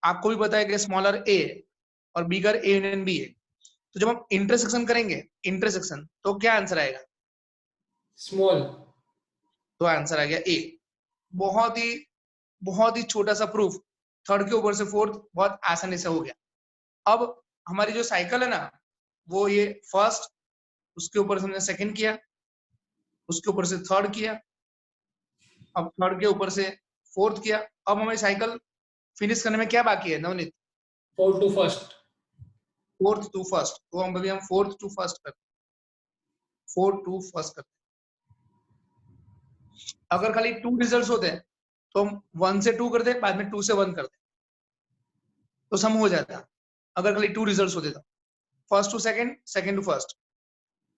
आपको भी पता है कि स्मॉलर ए और बिगर ए यूनियन बी है। तो जब हम इंटरसेक्शन करेंगे, इंटरसेक्शन, तो क्या आंसर आएगा? स्मॉल। तो आंसर आ गया ए। बहुत ही छोटा सा प्रूफ, थर्ड के ऊपर से फोर्थ बहुत आसानी से हो गया। अब हमारी जो साइकिल है ना, वो ये फर्स्ट, उसके ऊपर से हमने सेकंड किया, उसके ऊपर से थर्ड किया, अब थर्ड के ऊपर से फोर्थ किया। अब हमें साइकिल फिनिश करने में क्या बाकी है Navneet? Fourth to first. Fourth to first. तो हम अभी हम फोर्थ टू फर्स्ट करते, फोर्थ टू फर्स्ट करते। अगर खाली 2 रिजल्ट्स होते हैं तो हम 1 से 2 करते, बाद में 2 से 1 करते, तो सम हो जाता। अगर खाली 2 रिजल्ट्स होते तो first to second, second to first.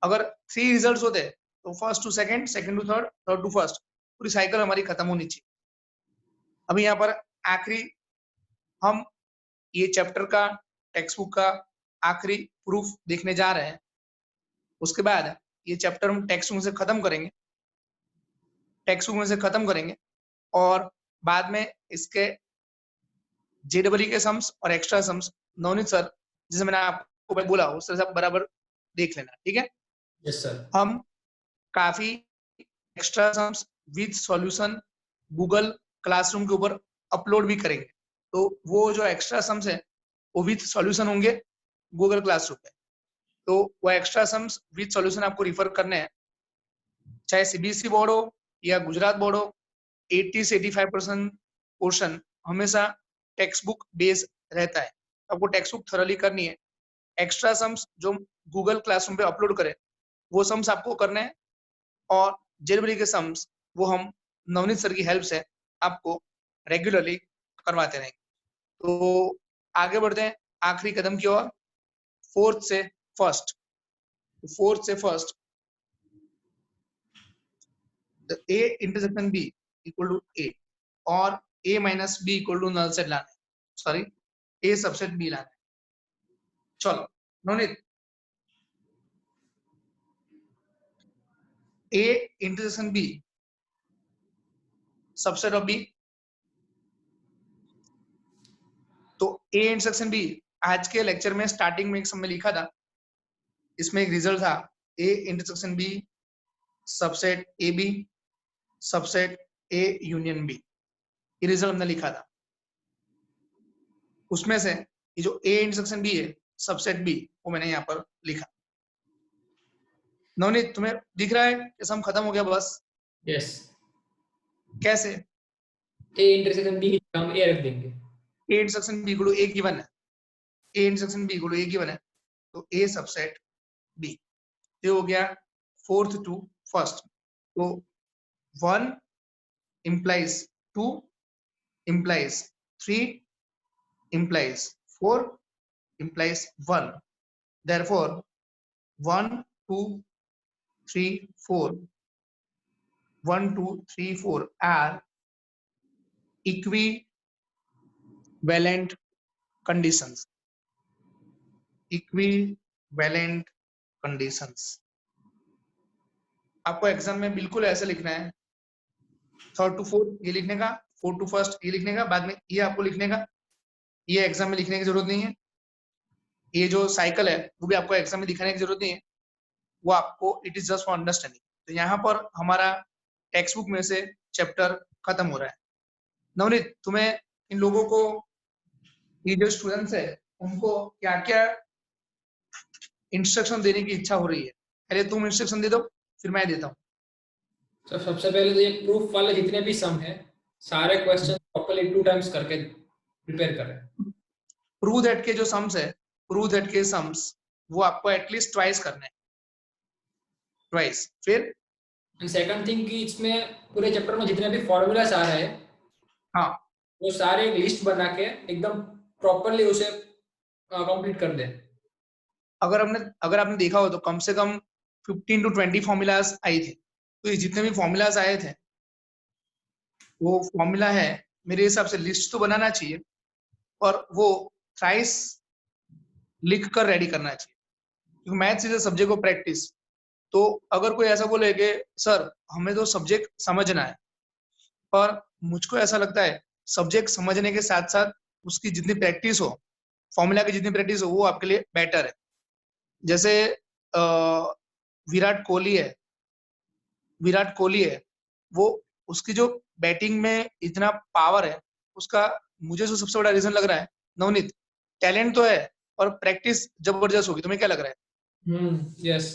अगर 3 रिजल्ट्स होते तो first to second, second to third, third to first. पूरी साइकिल हमारी खत्म होनी चाहिए। अभी यहाँ पर आखिरी हम ये चैप्टर का, टेक्स्ट बुक का आखिरी प्रूफ देखने जा रहे हैं। उसके बाद ये चैप्टर हम टेक्स्ट बुक से खत्म करेंगे, टेक्स्ट बुक में से खत्म करेंगे और बाद में इसके जेडबल के सम्स और एक्स्ट्रा सम्स नवनीत सर जैसे मैंने आपको बोला उस तरह से आप बराबर देख लेना, ठीक है? Yes sir. हम काफी extra sums with solution Google classroom के ऊपर अपलोड भी करेंगे, तो वो जो एक्स्ट्रा सम्स है वो विद सॉल्यूशन होंगे गूगल क्लासरूम पे। तो वो एक्स्ट्रा सम्स विद सॉल्यूशन आपको रिफर करने हैं, चाहे सीबीएसई बोर्ड हो या गुजरात बोर्ड हो। 80 से 85% पोर्शन हमेशा टेक्स्ट बुक बेस्ड रहता है, आपको टेक्स्ट बुक थॉरली करनी है। एक्स्ट्रा सम्स जो गूगल क्लासरूम पे अपलोड करें वो सम्स आपको करने हैं और जेडबल के सम्स वो हम नवनीत सर की हेल्प से आपको रेगुलरली करवाते रहेंगे। तो आगे बढ़ते हैं आखिरी कदम की ओर, फोर्थ से first. A intersection B equal to A और A minus B equal to null set लाना है, सॉरी A सबसेट B लाना है। चलो Navneet, A intersection B subset of B, तो A इंटरसेक्शन B आज के लेक्चर में स्टार्टिंग में एक समय लिखा था, इसमें एक रिजल्ट था A intersection B subset AB subset A union B, ये रिजल्ट हमने लिखा था। उसमें से ये जो A इंटरसेक्शन B है सबसेट B वो मैंने यहाँ पर लिखा। नवनीत तुम्हें दिख रहा है कि सम खत्म हो गया बस? यस। कैसे? ए इंटरसेक्शन बी की जगह हम ए रख देंगे। A intersection B equal to A given है, A intersection B equal to A given है, तो A सबसेट B, ये हो गया फोर्थ टू फर्स्ट। तो 1 implies 2 implies 3 implies 4 implies 1, therefore 1 2 3 4 1 2 3 4 are equivalent conditions, equivalent conditions। आपको एग्जाम में बिल्कुल ऐसे लिखना है, थर्ड टू फोर्थ ये लिखने का, फोर्थ टू फर्स्ट ये लिखने का, बाद में ये आपको लिखने का, ये एग्जाम में लिखने की जरूरत नहीं है। ये जो साइकिल है वो भी आपको एग्जाम में दिखाने की जरूरत नहीं है, वो आपको it is just for understanding. तो यहाँ पर हमारा टेक्स्ट बुक में से चैप्टर खत्म हो रहा है। नवनीत तुम्हें इन लोगों को, ये जो स्टूडेंट्स है उनको क्या क्या इंस्ट्रक्शन देने की इच्छा हो रही है? पहले तुम इंस्ट्रक्शन दे दो फिर मैं देता हूँ। तो सबसे पहले तो ये प्रूफ वाले जितने भी सम है सारे क्वेश्चन प्रॉपर्ली 2 टाइम्स करके प्रिपेयर करें। प्रूव दैट के जो सम्स है, प्रूव दैट के सम्स वो आपको एटलीस्ट ट्वाइस करने हैं, ट्वाइस। फिर एंड सेकंड थिंग कि इसमें पूरे चैप्टर में जितने भी फॉर्मूलास आ रहे हैं हाँ वो सारे एक लिस्ट बना के एकदम प्रॉपर्ली उसे कंप्लीट कर दें। अगर आपने देखा हो तो कम से कम 15 to 20 फॉर्मूलाज आई थी, तो ये जितने भी फॉर्मूलाज आए थे वो फॉर्मूला है मेरे हिसाब से लिस्ट तो बनाना चाहिए और वो थ्राइस लिख कर रेडी करना चाहिए, क्योंकि maths is a subject of practice. तो अगर कोई ऐसा बोले कि सर हमें तो सब्जेक्ट समझना है, पर मुझको ऐसा लगता है सब्जेक्ट समझने के साथ साथ उसकी जितनी प्रैक्टिस हो, फॉर्मूला की जितनी प्रैक्टिस हो वो आपके लिए बेटर है। जैसे विराट कोहली है, वो उसकी जो बैटिंग में इतना पावर है, उसका मुझे जो सबसे बड़ा रीजन लग रहा है नवनीत, टैलेंट तो है और प्रैक्टिस जबरदस्त होगी। तुम्हें क्या लग रहा है? यस।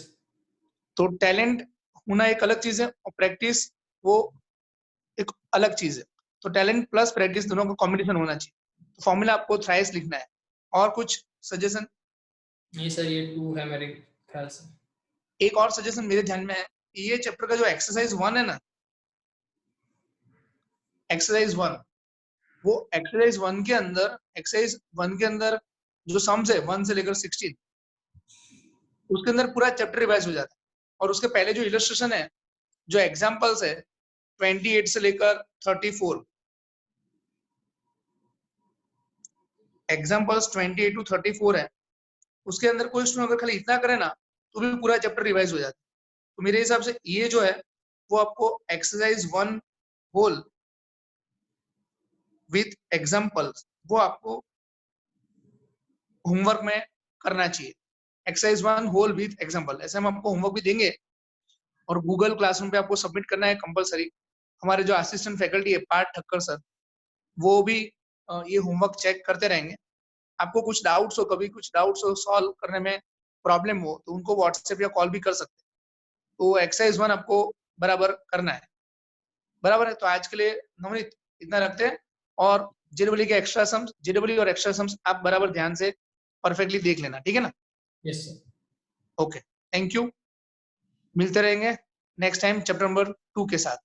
तो टैलेंट होना एक अलग चीज है और प्रैक्टिस वो एक अलग चीज है। तो टैलेंट प्लस प्रैक्टिस दोनों का कॉम्बिनेशन होना चाहिए। तो फॉर्मूला आपको थ्राइस लिखना है। और कुछ सजेशन? नहीं सर, ये 2 है मेरे ख्याल से। एक और सजेशन मेरे ध्यान में है, ये चैप्टर का जो एक्सरसाइज 1 है ना, एक्सरसाइज 1, वो एक्सरसाइज 1 के अंदर जो सम्स है 1 से लेकर 16, उसके अंदर पूरा चैप्टर रिवाइज हो जाता है। और उसके पहले जो इलस्ट्रेशन है, जो एग्जांपल्स है 28 से लेकर 34, एग्जांपल्स 28 to 34 है, उसके अंदर कोई स्टूडेंट अगर खाली इतना करे ना तो भी पूरा चैप्टर रिवाइज हो जाता है। तो मेरे हिसाब से ये जो है वो आपको एक्सरसाइज 1 होल विथ एग्जांपल्स वो आपको होमवर्क में करना चाहिए। एक्सरसाइज 1 होल विथ एग्जांपल, ऐसे हम आपको होमवर्क भी देंगे और गूगल क्लासरूम पे आपको सबमिट करना है कंपलसरी। हमारे जो असिस्टेंट फैकल्टी है पार्थ ठक्कर सर, वो भी ये होमवर्क चेक करते रहेंगे। आपको कुछ डाउट्स हो, कभी कुछ डाउट्स हो सॉल्व करने में प्रॉब्लम हो तो उनको व्हाट्सएप या कॉल भी कर सकते हैं। तो एक्सरसाइज 1 आपको बराबर करना है, बराबर है। तो आज के लिए नवनीत इतना रखते हैं, और जेडब्ल्यू के एक्स्ट्रा सम्स, जेडब्ल्यू और एक्स्ट्रा सम्स आप बराबर ध्यान से परफेक्टली देख लेना, ठीक है ना? Yes sir. Okay, thank you. मिलते रहेंगे नेक्स्ट टाइम चैप्टर नंबर 2 के साथ।